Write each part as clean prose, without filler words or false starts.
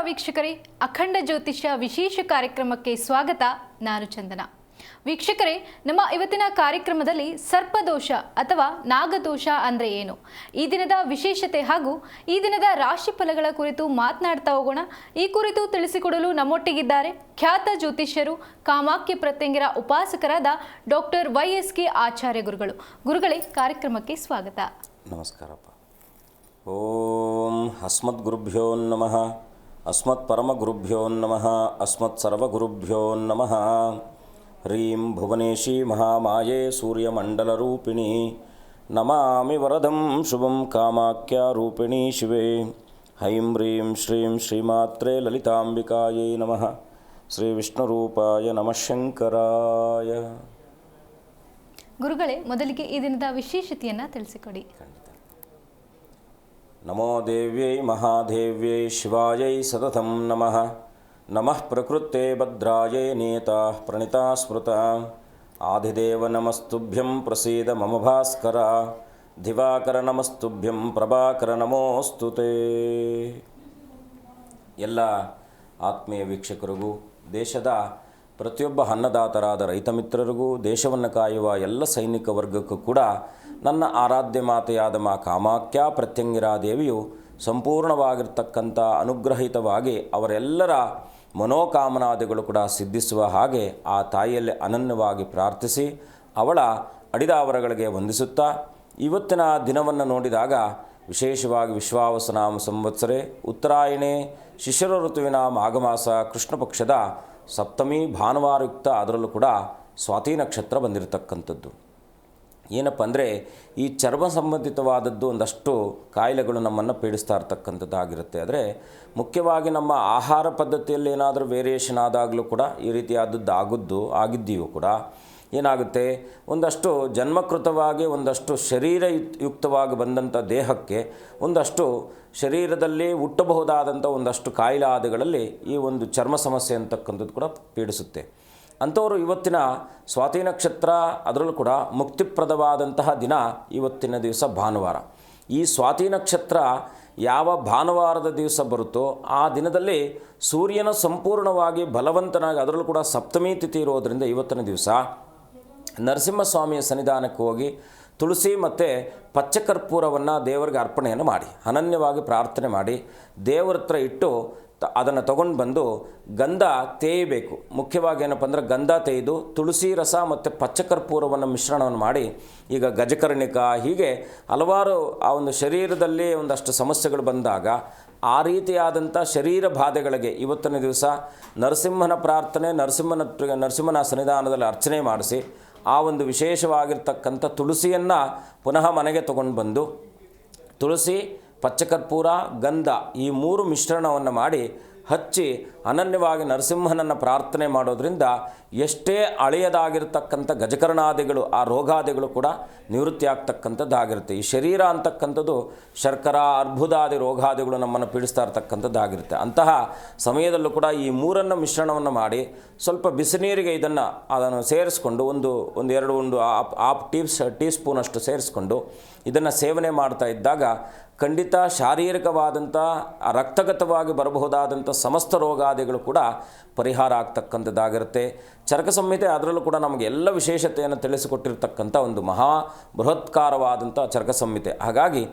ವೀಕ್ಷಕರೇ, ಅಖಂಡ ಜ್ಯೋತಿಷ್ಯ ವಿಶೇಷ ಕಾರ್ಯಕ್ರಮಕ್ಕೆ ಸ್ವಾಗತ. ನಾನು ಚಂದನ. ವೀಕ್ಷಕರೇ, ನಮ್ಮ ಇವತ್ತಿನ ಕಾರ್ಯಕ್ರಮದಲ್ಲಿ ಸರ್ಪದೋಷ ಅಥವಾ ನಾಗದೋಷ ಅಂದರೆ ಏನು, ಈ ದಿನದ ವಿಶೇಷತೆ ಹಾಗೂ ಈ ದಿನದ ರಾಶಿ ಫಲಗಳ ಕುರಿತು ಮಾತನಾಡ್ತಾ ಹೋಗೋಣ. ಈ ಕುರಿತು ತಿಳಿಸಿಕೊಡಲು ನಮ್ಮೊಟ್ಟಿಗಿದ್ದಾರೆ ಖ್ಯಾತ ಜ್ಯೋತಿಷ್ಯರು, ಕಾಮಾಖ್ಯ ಪ್ರತ್ಯಂಗಿರ ಉಪಾಸಕರಾದ ಡಾಕ್ಟರ್ YSK ಆಚಾರ್ಯ ಗುರುಗಳು. ಗುರುಗಳೇ, ಕಾರ್ಯಕ್ರಮಕ್ಕೆ ಸ್ವಾಗತ. ನಮಸ್ಕಾರಪ್ಪ. ಓಂ ಅಸ್ಮದ್ ಗುರುಭ್ಯೋ ನಮಃ, ಅಸ್ಮತ್ ಪರಮ ಗುರುಭ್ಯೋ ನಮಃ, ಅಸ್ಮತ್ ಸರ್ವ ಗುರುಭ್ಯೋ ನಮಃ. ಹ್ರೀಂ ಭುವನೇಶಿ ಮಹಾಮಾಯೆ ಸೂರ್ಯಮಂಡಲರೂಪಿಣಿ ನಮಾಮಿ ವರದಂ ಶುಭಂ ಕಾಮಾಖ್ಯ ರೂಪಿಣಿ ಶಿವೆ. ಹೈಂ ಹ್ರೀಂ ಶ್ರೀಂ ಶ್ರೀಮಾತ್ರೇ ಲಲಿತಾಂಬಿಕಾಯೇ ನಮಃ. ಶ್ರೀ ವಿಷ್ಣುರೂಪಾಯ ನಮಃ ಶಂಕರಾಯ. ಗುರುಗಳೇ, ಮೊದಲಿಗೆ ಈ ದಿನದ ವಿಶೇಷತೆಯನ್ನು ತಿಳಿಸಿಕೊಡಿ. ನಮೋ ದೇವ್ಯೈ ಮಹಾದೇವ್ಯೈ ಶಿವಾಯೈ ಸತತಂ ನಮಃ. ನಮಃ ಪ್ರಕೃತೆ ಭದ್ರಾಯೈ ನೇತಾಃ ಪ್ರಣೀತಾ ಸ್ಮೃತ. ಆದಿದೇವ ನಮಸ್ತುಭ್ಯಂ ಪ್ರಸೀದ ಮಮ ಭಾಸ್ಕರ. ದಿವಾಕರ ನಮಸ್ತುಭ್ಯಂ ಪ್ರಭಾಕರ ನಮೋಸ್ತುತೇ. ಎಲ್ಲ ಆತ್ಮೀಯ ವೀಕ್ಷಕರಿಗೂ, ದೇಶದ ಪ್ರತಿಯೊಬ್ಬ ಅನ್ನದಾತರಾದ ರೈತ ಮಿತ್ರರಿಗೂ, ದೇಶವನ್ನು ಕಾಯುವ ಎಲ್ಲ ಸೈನಿಕ ವರ್ಗಕ್ಕೂ ಕೂಡ ನನ್ನ ಆರಾಧ್ಯ ಮಾತೆಯಾದ ಮಾ ಕಾಮಾಖ್ಯ ಪ್ರತ್ಯಂಗಿರಾ ದೇವಿಯು ಸಂಪೂರ್ಣವಾಗಿರ್ತಕ್ಕಂಥ ಅನುಗ್ರಹಿತವಾಗಿ ಅವರೆಲ್ಲರ ಮನೋಕಾಮನಾದಿಗಳು ಕೂಡ ಸಿದ್ಧಿಸುವ ಹಾಗೆ ಆ ತಾಯಿಯಲ್ಲಿ ಅನನ್ಯವಾಗಿ ಪ್ರಾರ್ಥಿಸಿ ಅವಳ ಅಡಿದಾವರಗಳಿಗೆ ವಂದಿಸುತ್ತಾ, ಇವತ್ತಿನ ದಿನವನ್ನು ನೋಡಿದಾಗ ವಿಶೇಷವಾಗಿ ವಿಶ್ವಾವಸುನಾಮ ಸಂವತ್ಸರೆ ಉತ್ತರಾಯಣೆ ಶಿಶಿರ ಋತುವಿನ ಮಾಘಮಾಸ ಕೃಷ್ಣ ಪಕ್ಷದ ಸಪ್ತಮಿ ಭಾನುವಾರಯುಕ್ತ, ಅದರಲ್ಲೂ ಕೂಡ ಸ್ವಾತಿ ನಕ್ಷತ್ರ ಬಂದಿರತಕ್ಕಂಥದ್ದು. ಏನಪ್ಪ ಅಂದರೆ, ಈ ಚರ್ಮ ಸಂಬಂಧಿತವಾದದ್ದು ಒಂದಷ್ಟು ಕಾಯಿಲೆಗಳು ನಮ್ಮನ್ನು ಪೀಡಿಸ್ತಾ ಇರ್ತಕ್ಕಂಥದ್ದಾಗಿರುತ್ತೆ. ಆದರೆ ಮುಖ್ಯವಾಗಿ ನಮ್ಮ ಆಹಾರ ಪದ್ಧತಿಯಲ್ಲಿ ಏನಾದರೂ ವೇರಿಯೇಷನ್ ಆದಾಗಲೂ ಕೂಡ ಈ ರೀತಿಯಾದದ್ದು ಆಗಿದ್ದೀಯೂ ಕೂಡ ಏನಾಗುತ್ತೆ, ಒಂದಷ್ಟು ಜನ್ಮಕೃತವಾಗಿ ಒಂದಷ್ಟು ಶರೀರಯುಕ್ತವಾಗಿ ಬಂದಂಥ ದೇಹಕ್ಕೆ ಒಂದಷ್ಟು ಶರೀರದಲ್ಲಿ ಹುಟ್ಟಬಹುದಾದಂಥ ಒಂದಷ್ಟು ಕಾಯಿಲಾದಿಗಳಲ್ಲಿ ಈ ಒಂದು ಚರ್ಮ ಸಮಸ್ಯೆ ಅಂತಕ್ಕಂಥದ್ದು ಕೂಡ ಪೀಡಿಸುತ್ತೆ. ಅಂಥವರು ಇವತ್ತಿನ ಸ್ವಾತಿ ನಕ್ಷತ್ರ, ಅದರಲ್ಲೂ ಕೂಡ ಮುಕ್ತಿಪ್ರದವಾದಂತಹ ದಿನ ಇವತ್ತಿನ ದಿವಸ ಭಾನುವಾರ. ಈ ಸ್ವಾತಿ ನಕ್ಷತ್ರ ಯಾವ ಭಾನುವಾರದ ದಿವಸ ಬರುತ್ತೋ ಆ ದಿನದಲ್ಲಿ ಸೂರ್ಯನ ಸಂಪೂರ್ಣವಾಗಿ ಬಲವಂತನಾಗಿ, ಅದರಲ್ಲೂ ಕೂಡ ಸಪ್ತಮಿ ತಿಥಿ ಇರೋದರಿಂದ ಇವತ್ತಿನ ದಿವಸ ನರಸಿಂಹಸ್ವಾಮಿಯ ಸನ್ನಿಧಾನಕ್ಕೆ ಹೋಗಿ ತುಳಸಿ ಮತ್ತು ಪಚ್ಚಕರ್ಪೂರವನ್ನು ದೇವರಿಗೆ ಅರ್ಪಣೆಯನ್ನು ಮಾಡಿ ಅನನ್ಯವಾಗಿ ಪ್ರಾರ್ಥನೆ ಮಾಡಿ ದೇವರ ಹತ್ರ ಇಟ್ಟು ಅದನ್ನು ತಗೊಂಡು ಬಂದು ಗಂಧ ತೇಯಬೇಕು. ಮುಖ್ಯವಾಗಿ ಏನಪ್ಪ ಅಂದರೆ, ಗಂಧ ತೇಯ್ದು ತುಳಸಿ ರಸ ಮತ್ತು ಪಚ್ಚಕರ್ಪೂರವನ್ನು ಮಿಶ್ರಣವನ್ನು ಮಾಡಿ, ಈಗ ಗಜಕರ್ಣಿಕ ಹೀಗೆ ಹಲವಾರು ಆ ಒಂದು ಶರೀರದಲ್ಲಿ ಒಂದಷ್ಟು ಸಮಸ್ಯೆಗಳು ಬಂದಾಗ ಆ ರೀತಿಯಾದಂಥ ಶರೀರ ಬಾಧೆಗಳಿಗೆ ಇವತ್ತಿನ ದಿವಸ ನರಸಿಂಹನ ಪ್ರಾರ್ಥನೆ, ನರಸಿಂಹನ ಸನ್ನಿಧಾನದಲ್ಲಿ ಅರ್ಚನೆ ಮಾಡಿಸಿ ಆ ಒಂದು ವಿಶೇಷವಾಗಿರ್ತಕ್ಕಂಥ ತುಳಸಿಯನ್ನು ಪುನಃ ಮನೆಗೆ ತಗೊಂಡು ಬಂದು ತುಳಸಿ, ಪಚ್ಚಕರ್ಪೂರ, ಗಂಧ ಈ ಮೂರು ಮಿಶ್ರಣವನ್ನು ಮಾಡಿ ಹಚ್ಚಿ ಅನನ್ಯವಾಗಿ ನರಸಿಂಹನನ್ನು ಪ್ರಾರ್ಥನೆ ಮಾಡೋದ್ರಿಂದ ಎಷ್ಟೇ ಹಳೆಯದಾಗಿರ್ತಕ್ಕಂಥ ಗಜಕರ್ಣಾದಿಗಳು, ಆ ರೋಗಾದಿಗಳು ಕೂಡ ನಿವೃತ್ತಿ ಆಗ್ತಕ್ಕಂಥದ್ದಾಗಿರುತ್ತೆ. ಈ ಶರೀರ ಅಂತಕ್ಕಂಥದ್ದು ಶರ್ಕರ, ಅರ್ಬುದಾದಿ ರೋಗಾದಿಗಳು ನಮ್ಮನ್ನು ಪೀಡಿಸ್ತಾ ಇರ್ತಕ್ಕಂಥದ್ದಾಗಿರುತ್ತೆ. ಅಂತಹ ಸಮಯದಲ್ಲೂ ಕೂಡ ಈ ಮೂರನ್ನು ಮಿಶ್ರಣವನ್ನು ಮಾಡಿ ಸ್ವಲ್ಪ ಬಿಸಿನೀರಿಗೆ ಅದನ್ನು ಸೇರಿಸ್ಕೊಂಡು ಒಂದು ಎರಡು ಹಾಫ್ ಟೀ ಸ್ಪೂನಷ್ಟು ಸೇರಿಸ್ಕೊಂಡು ಇದನ್ನು ಸೇವನೆ ಮಾಡ್ತಾ ಇದ್ದಾಗ ಖಂಡಿತ ಶಾರೀರಿಕವಾದಂಥ ರಕ್ತಗತವಾಗಿ ಬರಬಹುದಾದಂಥ ಸಮಸ್ತ ರೋಗಾದಿಗಳು ಕೂಡ ಪರಿಹಾರ ಆಗ್ತಕ್ಕಂಥದ್ದಾಗಿರುತ್ತೆ. ಚರಕ ಸಂಹಿತೆ ಅದರಲ್ಲೂ ಕೂಡ ನಮಗೆ ಎಲ್ಲ ವಿಶೇಷತೆಯನ್ನು ತಿಳಿಸಿಕೊಟ್ಟಿರ್ತಕ್ಕಂಥ ಒಂದು ಮಹಾ ಬೃಹತ್ಕಾರವಾದಂಥ ಚರಕ ಸಂಹಿತೆ. ಹಾಗಾಗಿ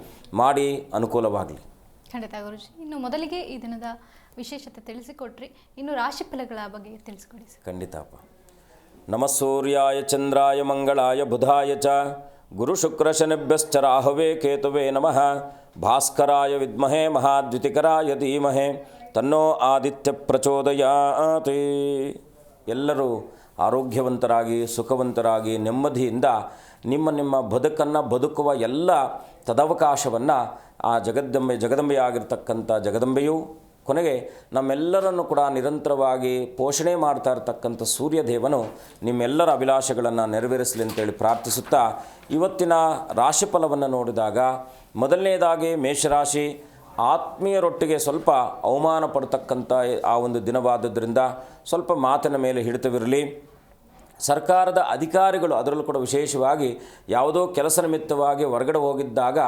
ಮಾಡಿ ಅನುಕೂಲವಾಗಲಿ. ಖಂಡಿತ ಗುರುಜಿ. ಇನ್ನು ಮೊದಲಿಗೆ ಈ ದಿನದ ವಿಶೇಷತೆ ತಿಳಿಸಿಕೊಟ್ರಿ, ಇನ್ನು ರಾಶಿ ಫಲಗಳ ಬಗ್ಗೆ ತಿಳಿಸ್ಕೊಡಿ. ಖಂಡಿತಪ್ಪ. ನಮಃ ಸೂರ್ಯಾಯ ಚಂದ್ರಾಯ ಮಂಗಳಾಯ ಬುಧಾಯ ಚ ಗುರು ಶುಕ್ರ ಶನಿಭ್ಯಶ್ಚ ರಾಹವೇ ಕೇತುವೇ ನಮಃ. ಭಾಸ್ಕರಾಯ ವಿದ್ಮಹೇ ಮಹಾದ್ಯುತಿಕರಾಯ ಧೀಮಹೇ ತನ್ನೋ ಆದಿತ್ಯ ಪ್ರಚೋದಯಾತ್. ಎಲ್ಲರೂ ಆರೋಗ್ಯವಂತರಾಗಿ, ಸುಖವಂತರಾಗಿ, ನೆಮ್ಮದಿಯಿಂದ ನಿಮ್ಮ ಬದುಕನ್ನು ಬದುಕುವ ಎಲ್ಲ ತದವಕಾಶವನ್ನು ಆ ಜಗದಂಬೆಯಾಗಿರ್ತಕ್ಕಂಥ ಜಗದಂಬೆಯು, ಕೊನೆಗೆ ನಮ್ಮೆಲ್ಲರನ್ನು ಕೂಡ ನಿರಂತರವಾಗಿ ಪೋಷಣೆ ಮಾಡ್ತಾ ಇರತಕ್ಕಂಥ ಸೂರ್ಯದೇವನು ನಿಮ್ಮೆಲ್ಲರ ಅಭಿಲಾಷೆಗಳನ್ನು ನೆರವೇರಿಸಲಿ ಅಂತೇಳಿ ಪ್ರಾರ್ಥಿಸುತ್ತಾ, ಇವತ್ತಿನ ರಾಶಿಫಲವನ್ನು ನೋಡಿದಾಗ ಮೊದಲನೇದಾಗಿ ಮೇಷರಾಶಿ ಆತ್ಮೀಯರೊಟ್ಟಿಗೆ ಸ್ವಲ್ಪ ಅವಮಾನ ಪಡ್ತಕ್ಕಂಥ ಆ ಒಂದು ದಿನವಾದದ್ದರಿಂದ ಸ್ವಲ್ಪ ಮಾತಿನ ಮೇಲೆ ಹಿಡಿತವಿರಲಿ. ಸರ್ಕಾರದ ಅಧಿಕಾರಿಗಳು ಅದರಲ್ಲೂ ಕೂಡ ವಿಶೇಷವಾಗಿ ಯಾವುದೋ ಕೆಲಸ ನಿಮಿತ್ತವಾಗಿ ಹೊರಗಡೆ ಹೋಗಿದ್ದಾಗ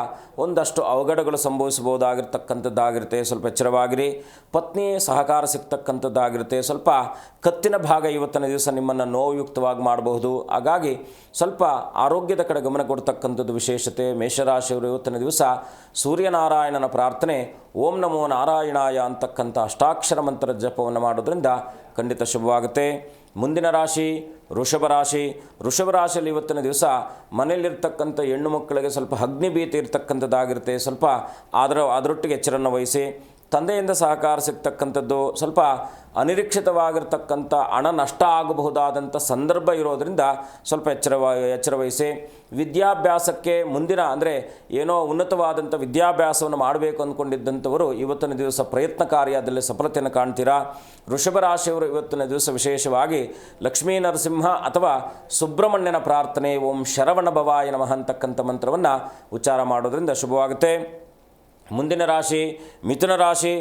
ಒಂದಷ್ಟು ಅವಘಡಗಳು ಸಂಭವಿಸಬಹುದಾಗಿರ್ತಕ್ಕಂಥದ್ದಾಗಿರುತ್ತೆ, ಸ್ವಲ್ಪ ಎಚ್ಚರವಾಗಿರಿ. ಪತ್ನಿ ಸಹಕಾರ ಸಿಗ್ತಕ್ಕಂಥದ್ದಾಗಿರುತ್ತೆ, ಸ್ವಲ್ಪ ಕತ್ತಿನ ಭಾಗ ಇವತ್ತಿನ ದಿವಸ ನಿಮ್ಮನ್ನು ನೋವುಯುಕ್ತವಾಗಿ ಮಾಡಬಹುದು. ಹಾಗಾಗಿ ಸ್ವಲ್ಪ ಆರೋಗ್ಯದ ಕಡೆ ಗಮನ ಕೊಡ್ತಕ್ಕಂಥದ್ದು ವಿಶೇಷತೆ. ಮೇಷರಾಶಿಯವರು ಇವತ್ತಿನ ದಿವಸ ಸೂರ್ಯನಾರಾಯಣನ ಪ್ರಾರ್ಥನೆ ಓಂ ನಮೋ ನಾರಾಯಣಾಯ ಅಂತಕ್ಕಂಥ ಅಷ್ಟಾಕ್ಷರ ಮಂತ್ರ ಜಪವನ್ನು ಮಾಡೋದ್ರಿಂದ ಖಂಡಿತ ಶುಭವಾಗುತ್ತೆ. ಮುಂದಿನ ರಾಶಿ ವೃಷಭ ರಾಶಿ. ವೃಷಭ ರಾಶಿಯಲ್ಲಿ ಇವತ್ತಿನ ದಿವಸ ಮನೆಯಲ್ಲಿರ್ತಕ್ಕಂಥ ಹೆಣ್ಣು ಮಕ್ಕಳಿಗೆ ಸ್ವಲ್ಪ ಅಗ್ನಿಭೀತಿ ಇರ್ತಕ್ಕಂಥದ್ದಾಗಿರುತ್ತೆ, ಸ್ವಲ್ಪ ಅದರೊಟ್ಟಿಗೆ ಎಚ್ಚರನ್ನು ವಹಿಸಿ. ತಂದೆಯಿಂದ ಸಹಕಾರ ಸಿಗ್ತಕ್ಕಂಥದ್ದು, ಸ್ವಲ್ಪ ಅನಿರೀಕ್ಷಿತವಾಗಿರ್ತಕ್ಕಂಥ ಹಣ ನಷ್ಟ ಆಗಬಹುದಾದಂಥ ಸಂದರ್ಭ ಇರೋದರಿಂದ ಸ್ವಲ್ಪ ಎಚ್ಚರವಹಿಸಿ. ವಿದ್ಯಾಭ್ಯಾಸಕ್ಕೆ ಮುಂದಿನ ಅಂದರೆ ಏನೋ ಉನ್ನತವಾದಂಥ ವಿದ್ಯಾಭ್ಯಾಸವನ್ನು ಮಾಡಬೇಕು ಅಂದ್ಕೊಂಡಿದ್ದಂಥವರು ಇವತ್ತಿನ ದಿವಸ ಪ್ರಯತ್ನ ಕಾರ್ಯದಲ್ಲಿ ಸಫಲತೆಯನ್ನು ಕಾಣ್ತೀರಾ. ವೃಷಭ ರಾಶಿಯವರು ಇವತ್ತಿನ ದಿವಸ ವಿಶೇಷವಾಗಿ ಲಕ್ಷ್ಮೀ ನರಸಿಂಹ ಅಥವಾ ಸುಬ್ರಹ್ಮಣ್ಯನ ಪ್ರಾರ್ಥನೆ ಓಂ ಶರವಣ ಭವಾಯ ನಮಃ ಅಂತಕ್ಕಂಥ ಮಂತ್ರವನ್ನು ಉಚ್ಚಾರ ಮಾಡೋದ್ರಿಂದ ಶುಭವಾಗುತ್ತೆ. ಮುಂದಿನ ರಾಶಿ ಮಿಥುನ ರಾಶಿ.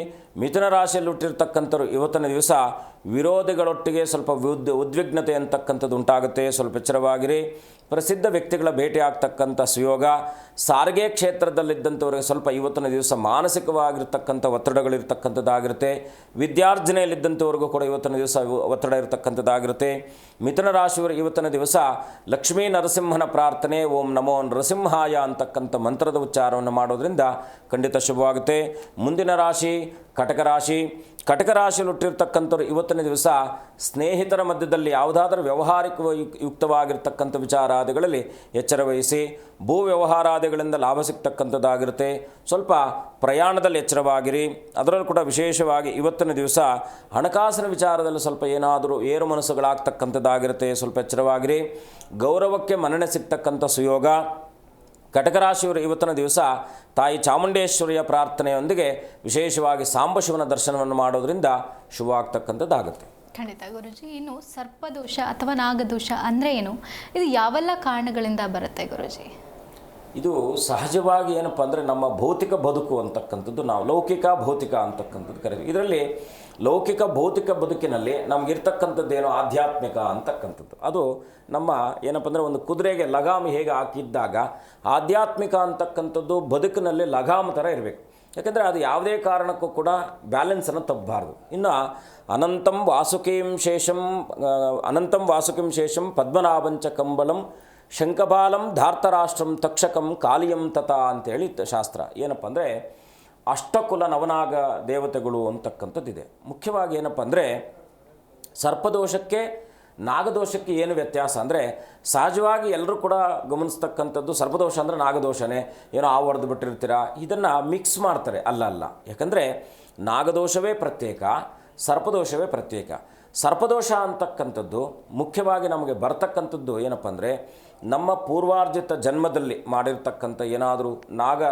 ಮಿಥುನ ರಾಶಿಯಲ್ಲಿ ಹುಟ್ಟಿರ್ತಕ್ಕಂಥವ್ರು ಇವತ್ತಿನ ದಿವಸ ವಿರೋಧಿಗಳೊಟ್ಟಿಗೆ ಸ್ವಲ್ಪ ಉದ್ವಿಗ್ನತೆ ಅಂತಕ್ಕಂಥದ್ದು ಉಂಟಾಗುತ್ತೆ, ಸ್ವಲ್ಪ ಎಚ್ಚರವಾಗಿರಿ. ಪ್ರಸಿದ್ಧ ವ್ಯಕ್ತಿಗಳ ಭೇಟಿ ಆಗ್ತಕ್ಕಂಥ ಸುಯೋಗ. ಸಾರಿಗೆ ಕ್ಷೇತ್ರದಲ್ಲಿದ್ದಂಥವ್ರಿಗೆ ಸ್ವಲ್ಪ ಇವತ್ತಿನ ದಿವಸ ಮಾನಸಿಕವಾಗಿರ್ತಕ್ಕಂಥ ಒತ್ತಡಗಳಿರ್ತಕ್ಕಂಥದ್ದಾಗಿರುತ್ತೆ. ವಿದ್ಯಾರ್ಜನೆಯಲ್ಲಿದ್ದಂಥವ್ರಿಗೂ ಕೂಡ ಇವತ್ತಿನ ದಿವಸ ಒತ್ತಡ ಇರತಕ್ಕಂಥದ್ದಾಗಿರುತ್ತೆ. ಮಿಥುನ ರಾಶಿಯವರು ಇವತ್ತಿನ ದಿವಸ ಲಕ್ಷ್ಮೀ ನರಸಿಂಹನ ಪ್ರಾರ್ಥನೆ ಓಂ ನಮೋ ನರಸಿಂಹಾಯ ಅಂತಕ್ಕಂಥ ಮಂತ್ರದ ಉಚ್ಚಾರವನ್ನು ಮಾಡೋದ್ರಿಂದ ಖಂಡಿತ ಶುಭವಾಗುತ್ತೆ. ಮುಂದಿನ ರಾಶಿ ಕಟಕ ರಾಶಿ. ಕಟಕ ರಾಶಿಯಲ್ಲಿ ಹುಟ್ಟಿರ್ತಕ್ಕಂಥವ್ರು ಇವತ್ತಿನ ದಿವಸ ಸ್ನೇಹಿತರ ಮಧ್ಯದಲ್ಲಿ ಯಾವುದಾದ್ರೂ ವ್ಯವಹಾರಿಕ ಯುಕ್ತವಾಗಿರ್ತಕ್ಕಂಥ ವಿಚಾರಾದಿಗಳಲ್ಲಿ ಎಚ್ಚರವಹಿಸಿ. ಭೂ ವ್ಯವಹಾರಾದಿಗಳಿಂದ ಲಾಭ ಸಿಗ್ತಕ್ಕಂಥದ್ದಾಗಿರುತ್ತೆ, ಸ್ವಲ್ಪ ಪ್ರಯಾಣದಲ್ಲಿ ಎಚ್ಚರವಾಗಿರಿ. ಅದರಲ್ಲೂ ಕೂಡ ವಿಶೇಷವಾಗಿ ಇವತ್ತಿನ ದಿವಸ ಹಣಕಾಸಿನ ವಿಚಾರದಲ್ಲಿ ಸ್ವಲ್ಪ ಏನಾದರೂ ಏರು ಮನಸ್ಸುಗಳಾಗ್ತಕ್ಕಂಥದ್ದಾಗಿರುತ್ತೆ, ಸ್ವಲ್ಪ ಎಚ್ಚರವಾಗಿರಿ. ಗೌರವಕ್ಕೆ ಮನ್ನಣೆ ಸಿಗ್ತಕ್ಕಂಥ ಸುಯೋಗ. ಕಟಕರಾಶಿಯವರು ಇವತ್ತಿನ ದಿವಸ ತಾಯಿ ಚಾಮುಂಡೇಶ್ವರಿಯ ಪ್ರಾರ್ಥನೆಯೊಂದಿಗೆ ವಿಶೇಷವಾಗಿ ಸಾಂಬಶಿವನ ದರ್ಶನವನ್ನು ಮಾಡೋದ್ರಿಂದ ಶುಭವಾಗ್ತಕ್ಕಂಥದ್ದಾಗುತ್ತೆ. ಖಂಡಿತ ಗುರುಜಿ. ಇನ್ನು ಸರ್ಪದೋಷ ಅಥವಾ ನಾಗದೋಷ ಅಂದರೆ ಏನು? ಇದು ಯಾವೆಲ್ಲ ಕಾರಣಗಳಿಂದ ಬರುತ್ತೆ ಗುರುಜಿ? ಇದು ಸಹಜವಾಗಿ ಏನಪ್ಪ ಅಂದರೆ ನಮ್ಮ ಭೌತಿಕ ಬದುಕು ಅಂತಕ್ಕಂಥದ್ದು ನಾವು ಲೌಕಿಕ ಭೌತಿಕ ಅಂತಕ್ಕಂಥದ್ದು ಕರೀತೀವಿ. ಇದರಲ್ಲಿ ಲೌಕಿಕ ಭೌತಿಕ ಬದುಕಿನಲ್ಲಿ ನಮಗಿರ್ತಕ್ಕಂಥದ್ದೇನೋ ಆಧ್ಯಾತ್ಮಿಕ ಅಂತಕ್ಕಂಥದ್ದು, ಅದು ನಮ್ಮ ಏನಪ್ಪ ಅಂದರೆ ಒಂದು ಕುದುರೆಗೆ ಲಗಾಮು ಹೇಗೆ ಹಾಕಿದ್ದಾಗ ಆಧ್ಯಾತ್ಮಿಕ ಅಂತಕ್ಕಂಥದ್ದು ಬದುಕಿನಲ್ಲಿ ಲಗಾಮು ಥರ ಇರಬೇಕು. ಯಾಕೆಂದರೆ ಅದು ಯಾವುದೇ ಕಾರಣಕ್ಕೂ ಕೂಡ ಬ್ಯಾಲೆನ್ಸನ್ನು ತಪ್ಪಬಾರ್ದು. ಇನ್ನು ಅನಂತಂ ವಾಸುಕಿಂ ಶೇಷಂ ಪದ್ಮನಾಭಂಚ ಕಂಬಲಂ ಶಂಖಬಾಲಂ ಧಾರ್ತರಾಷ್ಟ್ರಂ ತಕ್ಷಕಂ ಕಾಲಿಯಂ ತಥಾ ಅಂತೇಳಿ ಶಾಸ್ತ್ರ. ಏನಪ್ಪ ಅಂದರೆ ಅಷ್ಟಕುಲ ನವನಾಗ ದೇವತೆಗಳು ಅಂತಕ್ಕಂಥದ್ದಿದೆ. ಮುಖ್ಯವಾಗಿ ಏನಪ್ಪ ಅಂದರೆ ಸರ್ಪದೋಷಕ್ಕೆ ನಾಗದೋಷಕ್ಕೆ ಏನು ವ್ಯತ್ಯಾಸ ಅಂದರೆ, ಸಹಜವಾಗಿ ಎಲ್ಲರೂ ಕೂಡ ಗಮನಿಸ್ತಕ್ಕಂಥದ್ದು ಸರ್ಪದೋಷ ಅಂದರೆ ನಾಗದೋಷನೇ, ಏನೋ ಆ ಹೊಡೆದು ಬಿಟ್ಟಿರ್ತೀರ, ಇದನ್ನು ಮಿಕ್ಸ್ ಮಾಡ್ತಾರೆ. ಅಲ್ಲ, ಯಾಕಂದರೆ ನಾಗದೋಷವೇ ಪ್ರತ್ಯೇಕ, ಸರ್ಪದೋಷವೇ ಪ್ರತ್ಯೇಕ. ಸರ್ಪದೋಷ ಅಂತಕ್ಕಂಥದ್ದು ಮುಖ್ಯವಾಗಿ ನಮಗೆ ಬರ್ತಕ್ಕಂಥದ್ದು ಏನಪ್ಪ ಅಂದರೆ, ನಮ್ಮ ಪೂರ್ವಾರ್ಜಿತ ಜನ್ಮದಲ್ಲಿ ಮಾಡಿರ್ತಕ್ಕಂಥ ಏನಾದರೂ ನಾಗ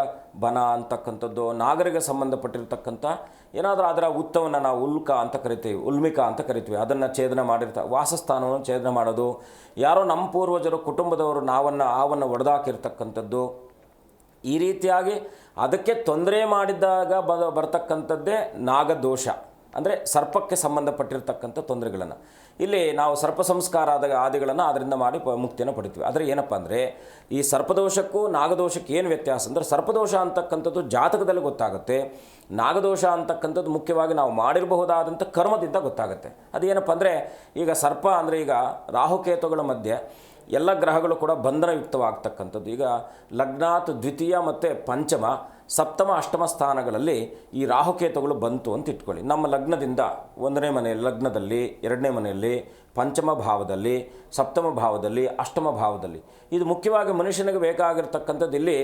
ಬನ ಅಂತಕ್ಕಂಥದ್ದು, ನಾಗರಿಗೆ ಸಂಬಂಧಪಟ್ಟಿರ್ತಕ್ಕಂಥ ಏನಾದರೂ ಅದರ ಉತ್ತವನ್ನು ನಾವು ಉಲ್ಮಿಕ ಅಂತ ಕರಿತೀವಿ. ಅದನ್ನು ಛೇದನ ವಾಸಸ್ಥಾನವನ್ನು ಛೇದನ ಮಾಡೋದು, ಯಾರೋ ನಮ್ಮ ಪೂರ್ವಜರು ಕುಟುಂಬದವರು ಆವನ್ನು ಒಡೆದಾಕಿರ್ತಕ್ಕಂಥದ್ದು, ಈ ರೀತಿಯಾಗಿ ಅದಕ್ಕೆ ತೊಂದರೆ ಮಾಡಿದಾಗ ಬರ್ತಕ್ಕಂಥದ್ದೇ ನಾಗದೋಷ. ಅಂದರೆ ಸರ್ಪಕ್ಕೆ ಸಂಬಂಧಪಟ್ಟಿರ್ತಕ್ಕಂಥ ತೊಂದರೆಗಳನ್ನು ಇಲ್ಲಿ ನಾವು ಸರ್ಪ ಸಂಸ್ಕಾರ ಆದಿಗಳನ್ನು ಅದರಿಂದ ಮಾಡಿ ಮುಕ್ತಿಯನ್ನು ಪಡಿತೀವಿ. ಆದರೆ ಏನಪ್ಪ ಅಂದರೆ ಈ ಸರ್ಪದೋಷಕ್ಕೂ ನಾಗದೋಷಕ್ಕೆ ಏನು ವ್ಯತ್ಯಾಸ ಅಂದರೆ, ಸರ್ಪದೋಷ ಅಂತಕ್ಕಂಥದ್ದು ಜಾತಕದಲ್ಲಿ ಗೊತ್ತಾಗುತ್ತೆ, ನಾಗದೋಷ ಅಂತಕ್ಕಂಥದ್ದು ಮುಖ್ಯವಾಗಿ ನಾವು ಮಾಡಿರಬಹುದಾದಂಥ ಕರ್ಮದಿಂದ ಗೊತ್ತಾಗುತ್ತೆ. ಅದೇನಪ್ಪ ಅಂದರೆ, ಈಗ ಸರ್ಪ ಅಂದರೆ ಈಗ ರಾಹುಕೇತುಗಳ ಮಧ್ಯೆ ಎಲ್ಲ ಗ್ರಹಗಳು ಕೂಡ ಬಂಧನಯುಕ್ತವಾಗ್ತಕ್ಕಂಥದ್ದು. ಈಗ ಲಗ್ನಾತ್ ದ್ವಿತೀಯ ಮತ್ತು ಪಂಚಮ ಸಪ್ತಮ ಅಷ್ಟಮ ಸ್ಥಾನಗಳಲ್ಲಿ ಈ ರಾಹುಕೇತುಗಳು ಬಂತು ಅಂತ ಇಟ್ಕೊಳ್ಳಿ. ನಮ್ಮ ಲಗ್ನದಿಂದ 1ನೇ ಮನೆಯಲ್ಲಿ ಲಗ್ನದಲ್ಲಿ, 2ನೇ ಮನೆಯಲ್ಲಿ, ಪಂಚಮ ಭಾವದಲ್ಲಿ, ಸಪ್ತಮ ಭಾವದಲ್ಲಿ, ಅಷ್ಟಮ ಭಾವದಲ್ಲಿ. ಇದು ಮುಖ್ಯವಾಗಿ ಮನುಷ್ಯನಿಗೆ ಬೇಕಾಗಿರ್ತಕ್ಕಂಥದ್ದು. ಇಲ್ಲಿ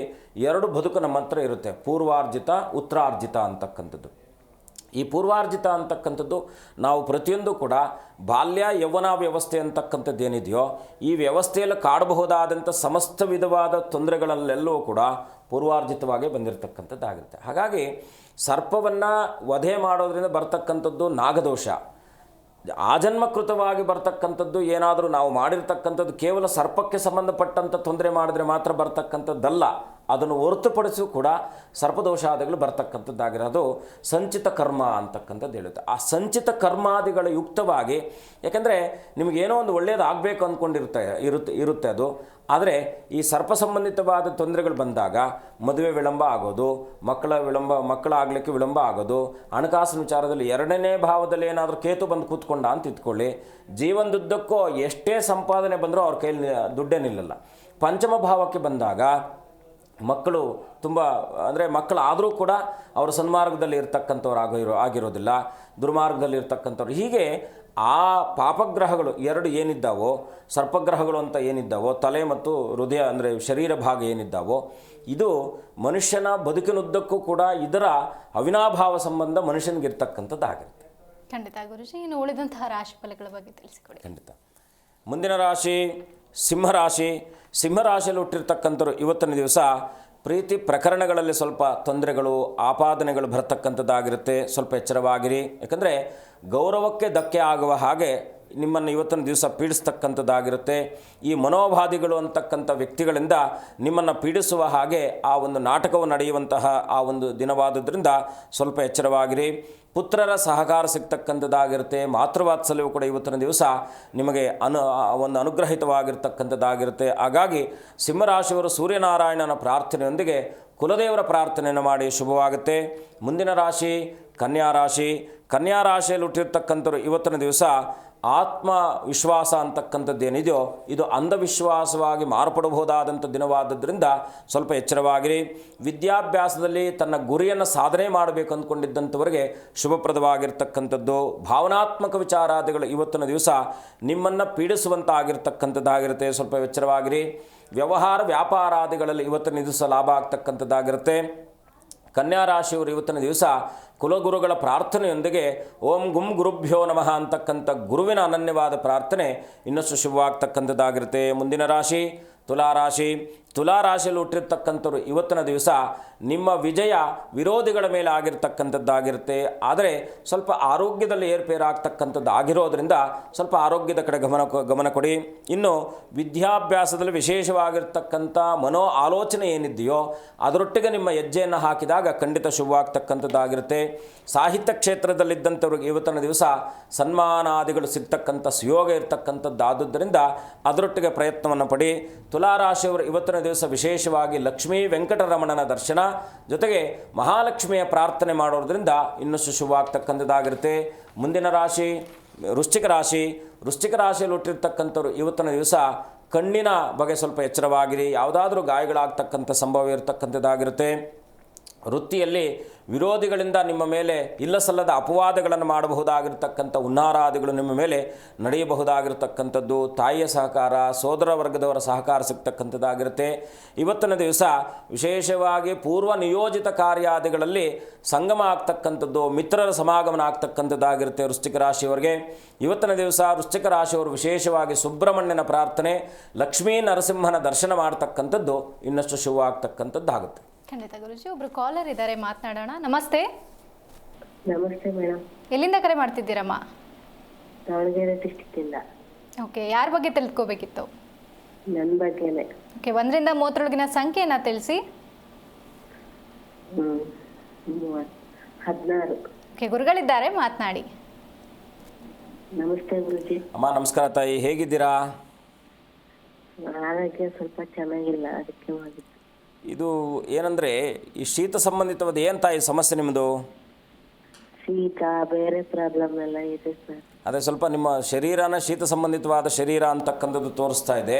2 ಬದುಕು ನಮ್ಮ ಹತ್ರ ಇರುತ್ತೆ, ಪೂರ್ವಾರ್ಜಿತ ಉತ್ತರಾರ್ಜಿತ ಅಂತಕ್ಕಂಥದ್ದು. ಈ ಪೂರ್ವಾರ್ಜಿತ ಅಂತಕ್ಕಂಥದ್ದು ನಾವು ಪ್ರತಿಯೊಂದು ಕೂಡ ಬಾಲ್ಯ ಯೌವನ ವ್ಯವಸ್ಥೆ ಅಂತಕ್ಕಂಥದ್ದು ಏನಿದೆಯೋ ಈ ವ್ಯವಸ್ಥೆಯಲ್ಲಿ ಕಾಡಬಹುದಾದಂಥ ಸಮಸ್ತ ವಿಧವಾದ ತೊಂದರೆಗಳಲ್ಲೆಲ್ಲವೂ ಕೂಡ ಪೂರ್ವಾರ್ಜಿತವಾಗಿ ಬಂದಿರತಕ್ಕಂಥದ್ದಾಗುತ್ತೆ. ಹಾಗಾಗಿ ಸರ್ಪವನ್ನು ವಧೆ ಮಾಡೋದ್ರಿಂದ ಬರ್ತಕ್ಕಂಥದ್ದು ನಾಗದೋಷ. ಆಜನ್ಮಕೃತವಾಗಿ ಬರ್ತಕ್ಕಂಥದ್ದು ಏನಾದರೂ ನಾವು ಮಾಡಿರ್ತಕ್ಕಂಥದ್ದು ಕೇವಲ ಸರ್ಪಕ್ಕೆ ಸಂಬಂಧಪಟ್ಟಂಥ ತೊಂದರೆ ಮಾಡಿದ್ರೆ ಮಾತ್ರ ಬರ್ತಕ್ಕಂಥದ್ದಲ್ಲ, ಅದನ್ನು ಹೊರತುಪಡಿಸಿ ಕೂಡ ಸರ್ಪದೋಷಾದಿಗಳು ಬರ್ತಕ್ಕಂಥದ್ದಾಗಿರೋದು ಸಂಚಿತ ಕರ್ಮ ಅಂತಕ್ಕಂಥದ್ದು ಹೇಳುತ್ತೆ. ಆ ಸಂಚಿತ ಕರ್ಮಾದಿಗಳ ಯುಕ್ತವಾಗಿ, ಯಾಕೆಂದರೆ ನಿಮಗೇನೋ ಒಂದು ಒಳ್ಳೆಯದು ಆಗಬೇಕು ಇರುತ್ತೆ ಅದು. ಆದರೆ ಈ ಸರ್ಪ ಸಂಬಂಧಿತವಾದ ತೊಂದರೆಗಳು ಬಂದಾಗ ಮದುವೆ ವಿಳಂಬ ಆಗೋದು, ಮಕ್ಕಳಾಗಲಿಕ್ಕೆ ವಿಳಂಬ ಆಗೋದು, ಹಣಕಾಸಿನ ವಿಚಾರದಲ್ಲಿ 2ನೇ ಭಾವದಲ್ಲಿ ಏನಾದರೂ ಕೇತು ಬಂದು ಕೂತ್ಕೊಂಡ ಅಂತ ಇಟ್ಕೊಳ್ಳಿ, ಜೀವನದುದ್ದಕ್ಕೂ ಎಷ್ಟೇ ಸಂಪಾದನೆ ಬಂದರೂ ಅವ್ರ ಕೈಯಲ್ಲಿ ದುಡ್ಡೇ ನಿಲ್ಲಲ್ಲ. ಪಂಚಮ ಭಾವಕ್ಕೆ ಬಂದಾಗ ಮಕ್ಕಳು ತುಂಬ ಅಂದರೆ ಮಕ್ಕಳಾದರೂ ಕೂಡ ಅವರು ಸನ್ಮಾರ್ಗದಲ್ಲಿ ಇರ್ತಕ್ಕಂಥವ್ರು ಆಗಿರೋದಿಲ್ಲ, ದುರ್ಮಾರ್ಗದಲ್ಲಿ ಇರ್ತಕ್ಕಂಥವ್ರು. ಹೀಗೆ ಆ ಪಾಪಗ್ರಹಗಳು 2 ಏನಿದ್ದಾವೋ, ಸರ್ಪಗ್ರಹಗಳು ಅಂತ ಏನಿದ್ದಾವೋ, ತಲೆ ಮತ್ತು ಹೃದಯ ಅಂದರೆ ಶರೀರ ಭಾಗ ಏನಿದ್ದಾವೋ, ಇದು ಮನುಷ್ಯನ ಬದುಕಿನುದ್ದಕ್ಕೂ ಕೂಡ ಇದರ ಅವಿನಾಭಾವ ಸಂಬಂಧ ಮನುಷ್ಯನಿಗಿರ್ತಕ್ಕಂಥದ್ದಾಗಿರುತ್ತೆ. ಖಂಡಿತ ಗುರುಜಿ. ಇನ್ನು ಉಳಿದಂತಹ ರಾಶಿ ಫಲಗಳ ಬಗ್ಗೆ ತಿಳಿಸಿಕೊಡಿ. ಖಂಡಿತ. ಮುಂದಿನ ರಾಶಿ ಸಿಂಹರಾಶಿ. ಸಿಂಹರಾಶಿಯಲ್ಲಿ ಹುಟ್ಟಿರ್ತಕ್ಕಂಥವ್ರು ಇವತ್ತಿನ ದಿವಸ ಪ್ರೀತಿ ಪ್ರಕರಣಗಳಲ್ಲಿ ಸ್ವಲ್ಪ ತೊಂದರೆಗಳು, ಆಪಾದನೆಗಳು ಬರ್ತಕ್ಕಂಥದ್ದಾಗಿರುತ್ತೆ. ಸ್ವಲ್ಪ ಎಚ್ಚರವಾಗಿರಿ. ಯಾಕಂದರೆ ಗೌರವಕ್ಕೆ ಧಕ್ಕೆ ಆಗುವ ಹಾಗೆ ನಿಮ್ಮನ್ನು ಇವತ್ತಿನ ದಿವಸ ಪೀಡಿಸ್ತಕ್ಕಂಥದ್ದಾಗಿರುತ್ತೆ. ಈ ಮನೋವಾದಿಗಳು ಅಂತಕ್ಕಂಥ ವ್ಯಕ್ತಿಗಳಿಂದ ನಿಮ್ಮನ್ನು ಪೀಡಿಸುವ ಹಾಗೆ ಆ ಒಂದು ನಾಟಕವು ನಡೆಯುವಂತಹ ಆ ಒಂದು ದಿನವಾದುದರಿಂದ ಸ್ವಲ್ಪ ಎಚ್ಚರವಾಗಿರಿ. ಪುತ್ರರ ಸಹಕಾರ ಸಿಗ್ತಕ್ಕಂಥದ್ದಾಗಿರುತ್ತೆ. ಮಾತೃವಾತ್ಸಲ್ಯವು ಕೂಡ ಇವತ್ತಿನ ದಿವಸ ನಿಮಗೆ ಒಂದು ಅನುಗ್ರಹಿತವಾಗಿರ್ತಕ್ಕಂಥದ್ದಾಗಿರುತ್ತೆ. ಹಾಗಾಗಿ ಸಿಂಹರಾಶಿಯವರು ಸೂರ್ಯನಾರಾಯಣನ ಪ್ರಾರ್ಥನೆಯೊಂದಿಗೆ ಕುಲದೇವರ ಪ್ರಾರ್ಥನೆಯನ್ನು ಮಾಡಿ ಶುಭವಾಗುತ್ತೆ. ಮುಂದಿನ ರಾಶಿ ಕನ್ಯಾ ರಾಶಿ. ಕನ್ಯಾ ರಾಶಿಯಲ್ಲಿ ಹುಟ್ಟಿರ್ತಕ್ಕಂಥವ್ರು ಇವತ್ತಿನ ದಿವಸ ಆತ್ಮವಿಶ್ವಾಸ ಅಂತಕ್ಕಂಥದ್ದೇನಿದೆಯೋ ಇದು ಅಂಧವಿಶ್ವಾಸವಾಗಿ ಮಾರ್ಪಡಬಹುದಾದಂಥ ದಿನವಾದದ್ರಿಂದ ಸ್ವಲ್ಪ ಎಚ್ಚರವಾಗಿರಿ. ವಿದ್ಯಾಭ್ಯಾಸದಲ್ಲಿ ತನ್ನ ಗುರಿಯನ್ನು ಸಾಧನೆ ಮಾಡಬೇಕು ಅಂದ್ಕೊಂಡಿದ್ದಂಥವರಿಗೆ ಶುಭಪ್ರದವಾಗಿರ್ತಕ್ಕಂಥದ್ದು. ಭಾವನಾತ್ಮಕ ವಿಚಾರಾದಿಗಳು ಇವತ್ತಿನ ದಿವಸ ನಿಮ್ಮನ್ನು ಪೀಡಿಸುವಂತಾಗಿರ್ತಕ್ಕಂಥದ್ದಾಗಿರುತ್ತೆ. ಸ್ವಲ್ಪ ಎಚ್ಚರವಾಗಿರಿ. ವ್ಯವಹಾರ ವ್ಯಾಪಾರಾದಿಗಳಲ್ಲಿ ಇವತ್ತಿನ ದಿವಸ ಲಾಭ ಆಗ್ತಕ್ಕಂಥದ್ದಾಗಿರುತ್ತೆ. ಕನ್ಯಾ ರಾಶಿಯವರು ಇವತ್ತಿನ ದಿವಸ ಕುಲಗುರುಗಳ ಪ್ರಾರ್ಥನೆಯೊಂದಿಗೆ ಓಂ ಗುಂ ಗುರುಭ್ಯೋ ನಮಃ ಅಂತಕ್ಕಂಥ ಗುರುವಿನ ಅನನ್ಯವಾದ ಪ್ರಾರ್ಥನೆ ಇನ್ನಷ್ಟು ಶುಭವಾಗ್ತಕ್ಕಂಥದ್ದಾಗಿರುತ್ತೆ. ಮುಂದಿನ ರಾಶಿ ತುಲಾರಾಶಿ. ತುಲಾರಾಶಿಯಲ್ಲಿ ಹುಟ್ಟಿರ್ತಕ್ಕಂಥವ್ರು ಇವತ್ತಿನ ದಿವಸ ನಿಮ್ಮ ವಿಜಯ ವಿರೋಧಿಗಳ ಮೇಲೆ ಆಗಿರ್ತಕ್ಕಂಥದ್ದಾಗಿರುತ್ತೆ. ಆದರೆ ಸ್ವಲ್ಪ ಆರೋಗ್ಯದಲ್ಲಿ ಏರ್ಪೇರಾಗ್ತಕ್ಕಂಥದ್ದು ಆಗಿರೋದ್ರಿಂದ ಸ್ವಲ್ಪ ಆರೋಗ್ಯದ ಕಡೆ ಗಮನ ಕೊಡಿ. ಇನ್ನು ವಿದ್ಯಾಭ್ಯಾಸದಲ್ಲಿ ವಿಶೇಷವಾಗಿರ್ತಕ್ಕಂಥ ಮನೋ ಆಲೋಚನೆ ಏನಿದೆಯೋ ಅದರೊಟ್ಟಿಗೆ ನಿಮ್ಮ ಹೆಜ್ಜೆಯನ್ನು ಹಾಕಿದಾಗ ಖಂಡಿತ ಶುಭವಾಗ್ತಕ್ಕಂಥದ್ದಾಗಿರುತ್ತೆ. ಸಾಹಿತ್ಯ ಕ್ಷೇತ್ರದಲ್ಲಿದ್ದಂಥವ್ರಿಗೆ ಇವತ್ತಿನ ದಿವಸ ಸನ್ಮಾನಾದಿಗಳು ಸಿಗ್ತಕ್ಕಂಥ ಸುಯೋಗ ಇರ್ತಕ್ಕಂಥದ್ದಾದುದರಿಂದ ಅದರೊಟ್ಟಿಗೆ ಪ್ರಯತ್ನವನ್ನು ಪಡಿ. ತುಲಾರಾಶಿಯವರು ಇವತ್ತಿನ ದಿವಸ ವಿಶೇಷವಾಗಿ ಲಕ್ಷ್ಮೀ ವೆಂಕಟರಮಣನ ದರ್ಶನ ಜೊತೆಗೆ ಮಹಾಲಕ್ಷ್ಮಿಯ ಪ್ರಾರ್ಥನೆ ಮಾಡೋದ್ರಿಂದ ಇನ್ನಷ್ಟು ಶುಭವಾಗ್ತಕ್ಕಂಥದ್ದಾಗಿರುತ್ತೆ. ಮುಂದಿನ ರಾಶಿ ವೃಶ್ಚಿಕ ರಾಶಿ. ವೃಶ್ಚಿಕ ರಾಶಿಯಲ್ಲಿ ಹುಟ್ಟಿರ್ತಕ್ಕಂಥವ್ರು ಇವತ್ತಿನ ದಿವಸ ಕಣ್ಣಿನ ಬಗ್ಗೆ ಸ್ವಲ್ಪ ಎಚ್ಚರವಾಗಿರಿ. ಯಾವುದಾದ್ರೂ ಗಾಯಗಳಾಗ್ತಕ್ಕಂಥ ಸಂಭವ ಇರತಕ್ಕಂಥದ್ದಾಗಿರುತ್ತೆ. ವೃತ್ತಿಯಲ್ಲಿ ವಿರೋಧಿಗಳಿಂದ ನಿಮ್ಮ ಮೇಲೆ ಇಲ್ಲಸಲ್ಲದ ಅಪವಾದಗಳನ್ನು ಮಾಡಬಹುದಾಗಿರ್ತಕ್ಕಂಥ ಹುನ್ನಾರಾದಿಗಳು ನಿಮ್ಮ ಮೇಲೆ ನಡೆಯಬಹುದಾಗಿರ್ತಕ್ಕಂಥದ್ದು. ತಾಯಿಯ ಸಹಕಾರ, ಸೋದರ ವರ್ಗದವರ ಸಹಕಾರ ಸಿಗ್ತಕ್ಕಂಥದ್ದಾಗಿರುತ್ತೆ. ಇವತ್ತಿನ ದಿವಸ ವಿಶೇಷವಾಗಿ ಪೂರ್ವ ನಿಯೋಜಿತ ಕಾರ್ಯಾದಿಗಳಲ್ಲಿ ಸಂಗಮ ಆಗ್ತಕ್ಕಂಥದ್ದು, ಮಿತ್ರರ ಸಮಾಗಮನ ಆಗ್ತಕ್ಕಂಥದ್ದಾಗಿರುತ್ತೆ. ವೃಶ್ಚಿಕ ರಾಶಿಯವರಿಗೆ ಇವತ್ತಿನ ದಿವಸ ವೃಶ್ಚಿಕ ರಾಶಿಯವರು ವಿಶೇಷವಾಗಿ ಸುಬ್ರಹ್ಮಣ್ಯನ ಪ್ರಾರ್ಥನೆ, ಲಕ್ಷ್ಮೀ ನರಸಿಂಹನ ದರ್ಶನ ಮಾಡ್ತಕ್ಕಂಥದ್ದು ಇನ್ನಷ್ಟು ಶುಭವಾಗ್ತಕ್ಕಂಥದ್ದಾಗುತ್ತೆ. ಖಂಡಿತ ಗುರುಜಿ. ಒಬ್ರು ಕಾಲರ್ ಇದ್ದಾರೆ, ಮಾತನಾಡೋಣ. ನಮಸ್ತೆ. ನಮಸ್ತೆ ಮೇಡಮ್. ಎಲ್ಲಿಂದ ಕರೆ ಮಾಡ್ತಿದ್ದೀರಮ್ಮ? ದಾವಣಗೆರೆ ಡಿಸ್ಟಿಕ್ ಇಂದ. ಓಕೆ, ಯಾರ ಬಗ್ಗೆ ತಿಳ್ಕೋಬೇಕಿತ್ತು? ನನ್ನ ಬಗ್ಗೆನೇ. ಓಕೆ, 1 ರಿಂದ 30 ಸಂಖ್ಯೆನ ತಿಳಿಸಿ. 16. ಓಕೆ, ಗುರುಗಳಿದ್ದಾರೆ, ಮಾತನಾಡಿ. ನಮಸ್ತೆ ಗುರುಜಿ. ಅಮ್ಮ ನಮಸ್ಕಾರ ತಾಯಿ, ಹೇಗಿದ್ದೀರಾ? ಆರೋಗ್ಯ ಸ್ವಲ್ಪ ಚೆನ್ನಾಗಿಲ್ಲ, ಅದಕ್ಕೆ ಮಾಡಿದ್ದು. ಇದು ಏನಂದರೆ ಈ ಶೀತ ಸಂಬಂಧಿತವಾದ ಏನು ತಾಯಿ ಸಮಸ್ಯೆ ನಿಮ್ಮದು? ಶೀತ, ಬೇರೆ ಪ್ರಾಬ್ಲಮ್ ಎಲ್ಲ ಇದೆ ಸರ್. ಅದೇ ಸ್ವಲ್ಪ ನಿಮ್ಮ ಶರೀರನ ಶೀತ ಸಂಬಂಧಿತವಾದ ಶರೀರ ಅಂತಕ್ಕಂಥದ್ದು ತೋರಿಸ್ತಾ ಇದೆ.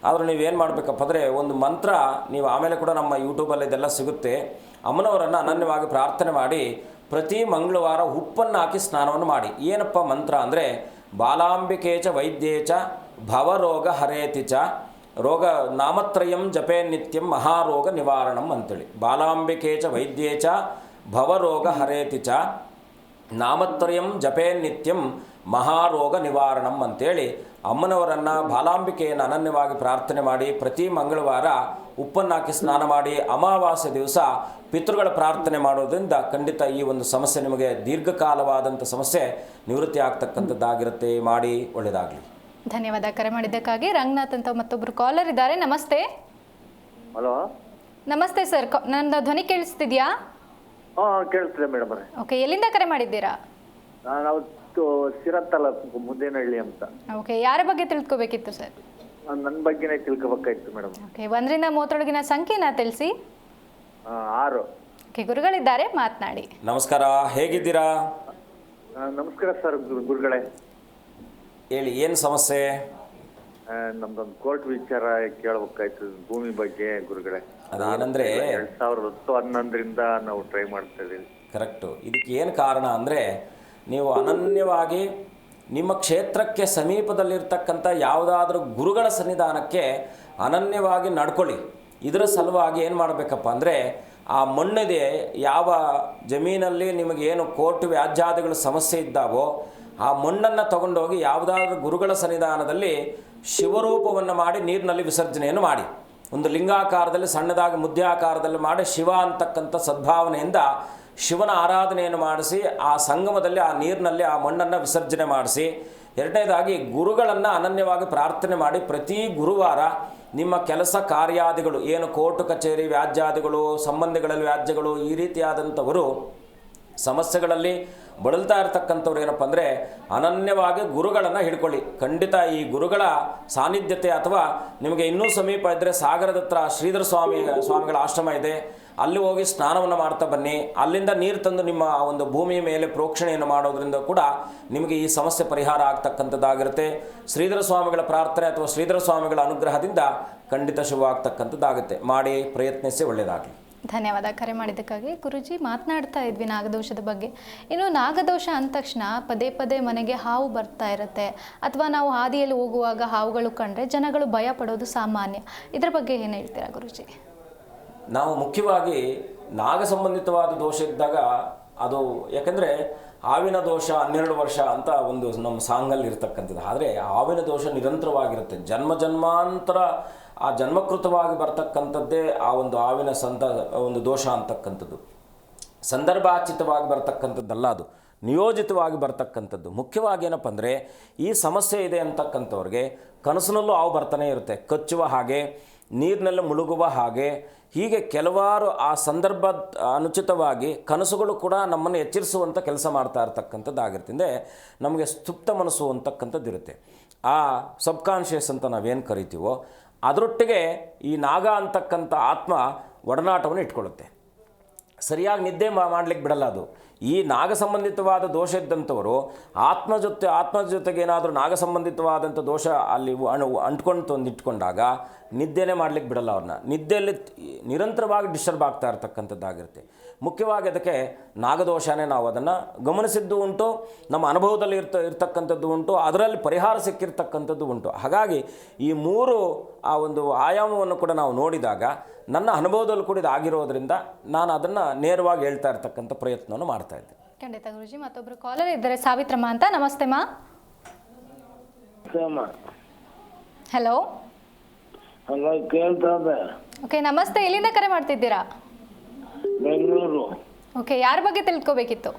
ಆದರೂ ನೀವೇನು ಮಾಡಬೇಕಪ್ಪ ಅಂದರೆ ಒಂದು ಮಂತ್ರ, ನೀವು ಆಮೇಲೆ ಕೂಡ ನಮ್ಮ ಯೂಟ್ಯೂಬಲ್ಲಿ ಇದೆಲ್ಲ ಸಿಗುತ್ತೆ, ಅಮ್ಮನವರನ್ನು ಅನನ್ಯವಾಗಿ ಪ್ರಾರ್ಥನೆ ಮಾಡಿ ಪ್ರತಿ ಮಂಗಳವಾರ ಉಪ್ಪನ್ನು ಹಾಕಿ ಸ್ನಾನವನ್ನು ಮಾಡಿ. ಏನಪ್ಪ ಮಂತ್ರ ಅಂದರೆ ಬಾಲಾಂಬಿಕೇಚ ವೈದ್ಯೇಚ ಭವರೋಗ ಹರೇತಿಚ ರೋಗ ನಾಮತ್ರಯಂ ಜಪೇ ನಿತ್ಯಂ ಮಹಾರೋಗ ನಿವಾರಣಂ ಅಂತೇಳಿ. ಬಾಲಾಂಬಿಕೇಚ ವೈದ್ಯೇಚ ಭವರೋಗ ಹರೇತಿಚ ನಾಮತ್ರಯಂ ಜಪೇ ನಿತ್ಯಂ ಮಹಾರೋಗ ನಿವಾರಣಂ ಅಂತೇಳಿ ಅಮ್ಮನವರನ್ನು, ಬಾಲಾಂಬಿಕೆಯನ್ನು ಅನನ್ಯವಾಗಿ ಪ್ರಾರ್ಥನೆ ಮಾಡಿ ಪ್ರತಿ ಮಂಗಳವಾರ ಉಪ್ಪನ್ನಾಕಿ ಸ್ನಾನ ಮಾಡಿ ಅಮಾವಾಸ್ಯೆ ದಿವಸ ಪಿತೃಗಳ ಪ್ರಾರ್ಥನೆ ಮಾಡೋದ್ರಿಂದ ಖಂಡಿತ ಈ ಒಂದು ಸಮಸ್ಯೆ ನಿಮಗೆ ದೀರ್ಘಕಾಲವಾದಂಥ ಸಮಸ್ಯೆ ನಿವೃತ್ತಿ ಆಗ್ತಕ್ಕಂಥದ್ದಾಗಿರುತ್ತೆ. ಮಾಡಿ, ಒಳ್ಳೆಯದಾಗಲಿ. ಧನ್ಯವಾದ ಕರೆ ಮಾಡಿದ್ದಕ್ಕಾಗಿ. ರಂಗನಾಥ್ ಅಂತ ಮತ್ತೊಬ್ಬರು ಕಾಲರ್ ಇದ್ದಾರೆ. ನಮಸ್ತೆ. ಹಲೋ, ನಮಸ್ತೆ ಸರ್, ನನ್ನ ಧ್ವನಿ ಕೇಳಿಸ್ತಿದ್ಯಾ? ಕೇಳಿಸ್ತಿದೆ ಮೇಡಮ್ ಅವರೇ. ಓಕೆ, ಎಲ್ಲಿಂದ ಕರೆ ಮಾಡಿದ್ದೀರಾ? ನಾವು ಸಿರಾ ತಾಲೂಕು ಮುದ್ದೇನಹಳ್ಳಿ ಅಂತ. ಓಕೆ, ಯಾರ ಬಗ್ಗೆ ತಿಳ್ಕೊಬೇಕಿತ್ತು ಸರ್? ನನ್ನ ಬಗ್ಗೆನೇ ತಿಳ್ಕೊಬೇಕಾಯ್ತು ಮೇಡಮ್. ಓಕೆ, 1ರಿಂದ 30ರೊಳಗಿನ ಸಂಖ್ಯೆನ ತಿಳಿಸಿ. 6. ಓಕೆ, ಗುರುಗಳಿದ್ದಾರೆ, ಮಾತನಾಡಿ. ನಮಸ್ಕಾರ, ಹೇಗಿದ್ದೀರಾ? ನಮಸ್ಕಾರ ಸರ್ ಗುರುಗಳೇ. ಹೇಳಿ, ಏನು ಸಮಸ್ಯೆ? ನಮ್ದೊಂದು ಕೋರ್ಟ್ ವಿಚಾರ ಕೇಳಬೇಕಾಯ್ತು ಭೂಮಿ ಬಗ್ಗೆ ಗುರುಗಳೇ. ಅದೇನಂದ್ರೆ 2010-11ರಿಂದ ನಾವು ಟ್ರೈ ಮಾಡ್ತಾ ಇದ್ದೀವಿ. ಕರೆಕ್ಟು. ಇದಕ್ಕೆ ಏನು ಕಾರಣ ಅಂದರೆ, ನೀವು ಅನನ್ಯವಾಗಿ ನಿಮ್ಮ ಕ್ಷೇತ್ರಕ್ಕೆ ಸಮೀಪದಲ್ಲಿರ್ತಕ್ಕಂಥ ಯಾವುದಾದ್ರೂ ಗುರುಗಳ ಸನ್ನಿಧಾನಕ್ಕೆ ಅನನ್ಯವಾಗಿ ನಡ್ಕೊಳ್ಳಿ. ಇದರ ಸಲುವಾಗಿ ಏನು ಮಾಡಬೇಕಪ್ಪ ಅಂದರೆ, ಆ ಮಣ್ಣಿದೆ, ಯಾವ ಜಮೀನಲ್ಲಿ ನಿಮಗೇನು ಕೋರ್ಟ್ ವ್ಯಾಜ್ಯಾದಿಗಳ ಸಮಸ್ಯೆ ಇದ್ದಾವೋ ಆ ಮಣ್ಣನ್ನು ತಗೊಂಡೋಗಿ ಯಾವುದಾದ್ರೂ ಗುರುಗಳ ಸನ್ನಿಧಾನದಲ್ಲಿ ಶಿವರೂಪವನ್ನು ಮಾಡಿ ನೀರಿನಲ್ಲಿ ವಿಸರ್ಜನೆಯನ್ನು ಮಾಡಿ. ಒಂದು ಲಿಂಗಾಕಾರದಲ್ಲಿ ಸಣ್ಣದಾಗಿ ಮುದ್ದೆ ಆಕಾರದಲ್ಲಿ ಮಾಡಿ ಶಿವ ಅಂತಕ್ಕಂಥ ಸದ್ಭಾವನೆಯಿಂದ ಶಿವನ ಆರಾಧನೆಯನ್ನು ಮಾಡಿಸಿ ಆ ಸಂಗಮದಲ್ಲಿ ಆ ನೀರಿನಲ್ಲಿ ಆ ಮಣ್ಣನ್ನು ವಿಸರ್ಜನೆ ಮಾಡಿಸಿ. ಎರಡನೇದಾಗಿ ಗುರುಗಳನ್ನು ಅನನ್ಯವಾಗಿ ಪ್ರಾರ್ಥನೆ ಮಾಡಿ ಪ್ರತಿ ಗುರುವಾರ ನಿಮ್ಮ ಕೆಲಸ ಕಾರ್ಯಾದಿಗಳು ಏನು ಕೋರ್ಟು ಕಚೇರಿ ವ್ಯಾಜ್ಯಾದಿಗಳು, ಸಂಬಂಧಿಗಳಲ್ಲಿ ವ್ಯಾಜ್ಯಗಳು, ಈ ರೀತಿಯಾದಂಥವರು ಸಮಸ್ಯೆಗಳಲ್ಲಿ ಬಳಲ್ತಾ ಇರತಕ್ಕಂಥವ್ರು ಏನಪ್ಪ ಅಂದರೆ ಅನನ್ಯವಾಗಿ ಗುರುಗಳನ್ನು ಹಿಡ್ಕೊಳ್ಳಿ. ಖಂಡಿತ ಈ ಗುರುಗಳ ಸಾನ್ನಿಧ್ಯತೆ ಅಥವಾ ನಿಮಗೆ ಇನ್ನೂ ಸಮೀಪ ಇದ್ದರೆ ಸಾಗರದ ಹತ್ರ ಶ್ರೀಧರ ಸ್ವಾಮಿಗಳ ಆಶ್ರಮ ಇದೆ, ಅಲ್ಲಿ ಹೋಗಿ ಸ್ನಾನವನ್ನು ಮಾಡ್ತಾ ಬನ್ನಿ. ಅಲ್ಲಿಂದ ನೀರು ತಂದು ನಿಮ್ಮ ಒಂದು ಭೂಮಿಯ ಮೇಲೆ ಪ್ರೋಕ್ಷಣೆಯನ್ನು ಮಾಡೋದ್ರಿಂದ ಕೂಡ ನಿಮಗೆ ಈ ಸಮಸ್ಯೆ ಪರಿಹಾರ ಆಗ್ತಕ್ಕಂಥದ್ದಾಗಿರುತ್ತೆ. ಶ್ರೀಧರ ಸ್ವಾಮಿಗಳ ಪ್ರಾರ್ಥನೆ ಅಥವಾ ಶ್ರೀಧರ ಸ್ವಾಮಿಗಳ ಅನುಗ್ರಹದಿಂದ ಖಂಡಿತ ಶುಭವಾಗ್ತಕ್ಕಂಥದ್ದಾಗುತ್ತೆ. ಮಾಡಿ ಪ್ರಯತ್ನಿಸಿ, ಒಳ್ಳೆಯದಾಗಲಿ. ಧನ್ಯವಾದ ಕರೆ ಮಾಡಿದ್ದಕ್ಕಾಗಿ. ಗುರುಜಿ, ಮಾತನಾಡ್ತಾ ಇದ್ವಿ ನಾಗದೋಷದ ಬಗ್ಗೆ. ಇನ್ನು ನಾಗದೋಷ ಅಂದ ತಕ್ಷಣ ಪದೇ ಪದೇ ಮನೆಗೆ ಹಾವು ಬರ್ತಾ ಇರುತ್ತೆ, ಅಥವಾ ನಾವು ಹಾದಿಯಲ್ಲಿ ಹೋಗುವಾಗ ಹಾವುಗಳು ಕಂಡ್ರೆ ಜನಗಳು ಭಯ ಪಡೋದು ಸಾಮಾನ್ಯ. ಇದರ ಬಗ್ಗೆ ಏನು ಹೇಳ್ತೀರಾ ಗುರುಜಿ? ನಾವು ಮುಖ್ಯವಾಗಿ ನಾಗ ಸಂಬಂಧಿತವಾದ ದೋಷ ಇದ್ದಾಗ ಅದು ಯಾಕಂದರೆ ಹಾವಿನ ದೋಷ 12 ವರ್ಷ ಅಂತ ಒಂದು ನಮ್ಮ ಸಾಂಗಲ್ಲಿ ಇರ್ತಕ್ಕಂಥದ್ದು. ಆದರೆ ಹಾವಿನ ದೋಷ ನಿರಂತರವಾಗಿರುತ್ತೆ, ಜನ್ಮ ಜನ್ಮಾಂತರ ಆ ಜನ್ಮಕೃತವಾಗಿ ಬರ್ತಕ್ಕಂಥದ್ದೇ ಆ ಒಂದು ಹಾವಿನ ಒಂದು ದೋಷ ಅಂತಕ್ಕಂಥದ್ದು. ಸಂದರ್ಭಾಚಿತವಾಗಿ ಬರ್ತಕ್ಕಂಥದ್ದಲ್ಲ, ಅದು ನಿಯೋಜಿತವಾಗಿ ಬರ್ತಕ್ಕಂಥದ್ದು. ಮುಖ್ಯವಾಗಿ ಏನಪ್ಪ ಅಂದರೆ, ಈ ಸಮಸ್ಯೆ ಇದೆ ಅಂತಕ್ಕಂಥವ್ರಿಗೆ ಕನಸಿನಲ್ಲೂ ಹಾವು ಬರ್ತಾನೆ ಇರುತ್ತೆ, ಕಚ್ಚುವ ಹಾಗೆ, ನೀರಿನಲ್ಲಿ ಮುಳುಗುವ ಹಾಗೆ, ಹೀಗೆ ಕೆಲವಾರು ಆ ಸಂದರ್ಭ ಅನುಚಿತವಾಗಿ ಕನಸುಗಳು ಕೂಡ ನಮ್ಮನ್ನು ಎಚ್ಚರಿಸುವಂಥ ಕೆಲಸ ಮಾಡ್ತಾ ಇರ್ತಕ್ಕಂಥದ್ದಾಗಿರ್ತಂದೆ ನಮಗೆ ಸುಪ್ತ ಮನಸ್ಸು ಅಂತಕ್ಕಂಥದ್ದು ಇರುತ್ತೆ. ಆ ಸಬ್ಕಾನ್ಷಿಯಸ್ ಅಂತ ನಾವೇನು ಕರಿತೀವೋ ಅದರೊಟ್ಟಿಗೆ ಈ ನಾಗ ಅಂತಕ್ಕಂಥ ಆತ್ಮ ಒಡನಾಟವನ್ನು ಇಟ್ಕೊಳ್ಳುತ್ತೆ. ಸರಿಯಾಗಿ ನಿದ್ದೆ ಮಾಡಲಿಕ್ಕೆ ಬಿಡಲ್ಲ ಅದು. ಈ ನಾಗ ಸಂಬಂಧಿತವಾದ ದೋಷ ಇದ್ದಂಥವರು ಆತ್ಮ ಜೊತೆಗೆ ಏನಾದರೂ ನಾಗ ಸಂಬಂಧಿತವಾದಂಥ ದೋಷ ಅಲ್ಲಿ ಇಟ್ಕೊಂಡಾಗ ನಿದ್ದೆನೇ ಮಾಡಲಿಕ್ಕೆ ಬಿಡಲ್ಲ ಅವ್ರನ್ನ. ನಿದ್ದೆಯಲ್ಲಿ ನಿರಂತರವಾಗಿ ಡಿಸ್ಟರ್ಬ್ ಆಗ್ತಾ ಇರ್ತಕ್ಕಂಥದ್ದಾಗಿರುತ್ತೆ. ಮುಖ್ಯವಾಗಿ ಅದಕ್ಕೆ ನಾಗದೋಷನೇ ನಾವು ಅದನ್ನು ಗಮನಿಸಿದ್ದು ಉಂಟು, ನಮ್ಮ ಅನುಭವದಲ್ಲಿ ಇರ್ತಕ್ಕಂಥದ್ದು ಉಂಟು, ಅದರಲ್ಲಿ ಪರಿಹಾರ ಸಿಕ್ಕಿರ್ತಕ್ಕಂಥದ್ದು ಉಂಟು. ಹಾಗಾಗಿ ಈ 3 ಆ ಒಂದು ಆಯಾಮವನ್ನು ಕೂಡ ನಾವು ನೋಡಿದಾಗ ನನ್ನ ಅನುಭವದಲ್ಲಿ ಕೂಡ ಇದಾಗಿರೋದ್ರಿಂದ ನಾನು ಅದನ್ನು ನೇರವಾಗಿ ಹೇಳ್ತಾ ಇರ್ತಕ್ಕಂಥ ಪ್ರಯತ್ನವನ್ನು ಮಾಡ್ತಾ ಇದ್ದೆ. ಖಂಡಿತ ಗುರುಜಿ. ಮತ್ತೊಬ್ಬರು ಕಾಲರ್ ಇದ್ದಾರೆ, ಸಾವಿತ್ರಮ್ಮ ಅಂತ. ನಮಸ್ತೆ ಮಾ. ಹಲೋ. ಹಲೋ, ಕೇಳ್ತಾ ಇದೆ? ಓಕೆ, ನಮಸ್ತೆ. ಎಲ್ಲಿಂದ ಕರೆ ಮಾಡ್ತಿದ್ದೀರಾ? ಬೆಂಗಳೂರು. ಓಕೆ, ಯಾರ ಬಗ್ಗೆ ತಿಳ್ಕೊಬೇಕಿತ್ತು?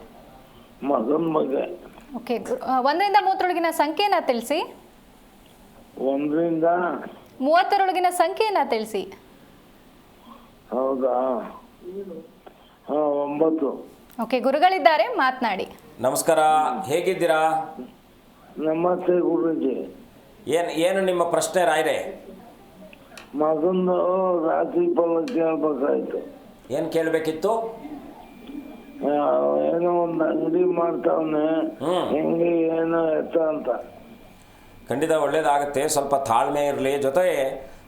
ಮಗನ ಬಗ್ಗೆ. ಓಕೆ, 1ರಿಂದ 30ರೊಳಗಿನ ಸಂಖ್ಯೆನ ತಿಳಿಸಿ. 1ರಿಂದ 30ರೊಳಗಿನ ಸಂಖ್ಯೆನ ತಿಳಿಸಿ. ಹೌದಾ? 9. ಓಕೆ, ಗುರುಗಳಿದ್ದಾರೆ, ಮಾತನಾಡಿ. ನಮಸ್ಕಾರ, ಹೇಗಿದ್ದೀರಾ? ನಮಸ್ತೆ ಗುರುಜಿ. ಏನು ನಿಮ್ಮ ಪ್ರಶ್ನೆ ರಾಯ್ರೆ? ಮಗಂದು ರಾತ್ರಿ ಫಲ ಕೇಳ್ಬೇಕಾಯ್ತು. ಏನು ಕೇಳಬೇಕಿತ್ತು? ಏನೋ ಒಂದು ಅಂಗಡಿ ಮಾಡ್ತಾವನೆ, ಹೆಂಗೆ ಏನೋ ಎತ್ತ ಅಂತ. ಖಂಡಿತ ಒಳ್ಳೆಯದಾಗುತ್ತೆ. ಸ್ವಲ್ಪ ತಾಳ್ಮೆ ಇರಲಿ, ಜೊತೆಗೆ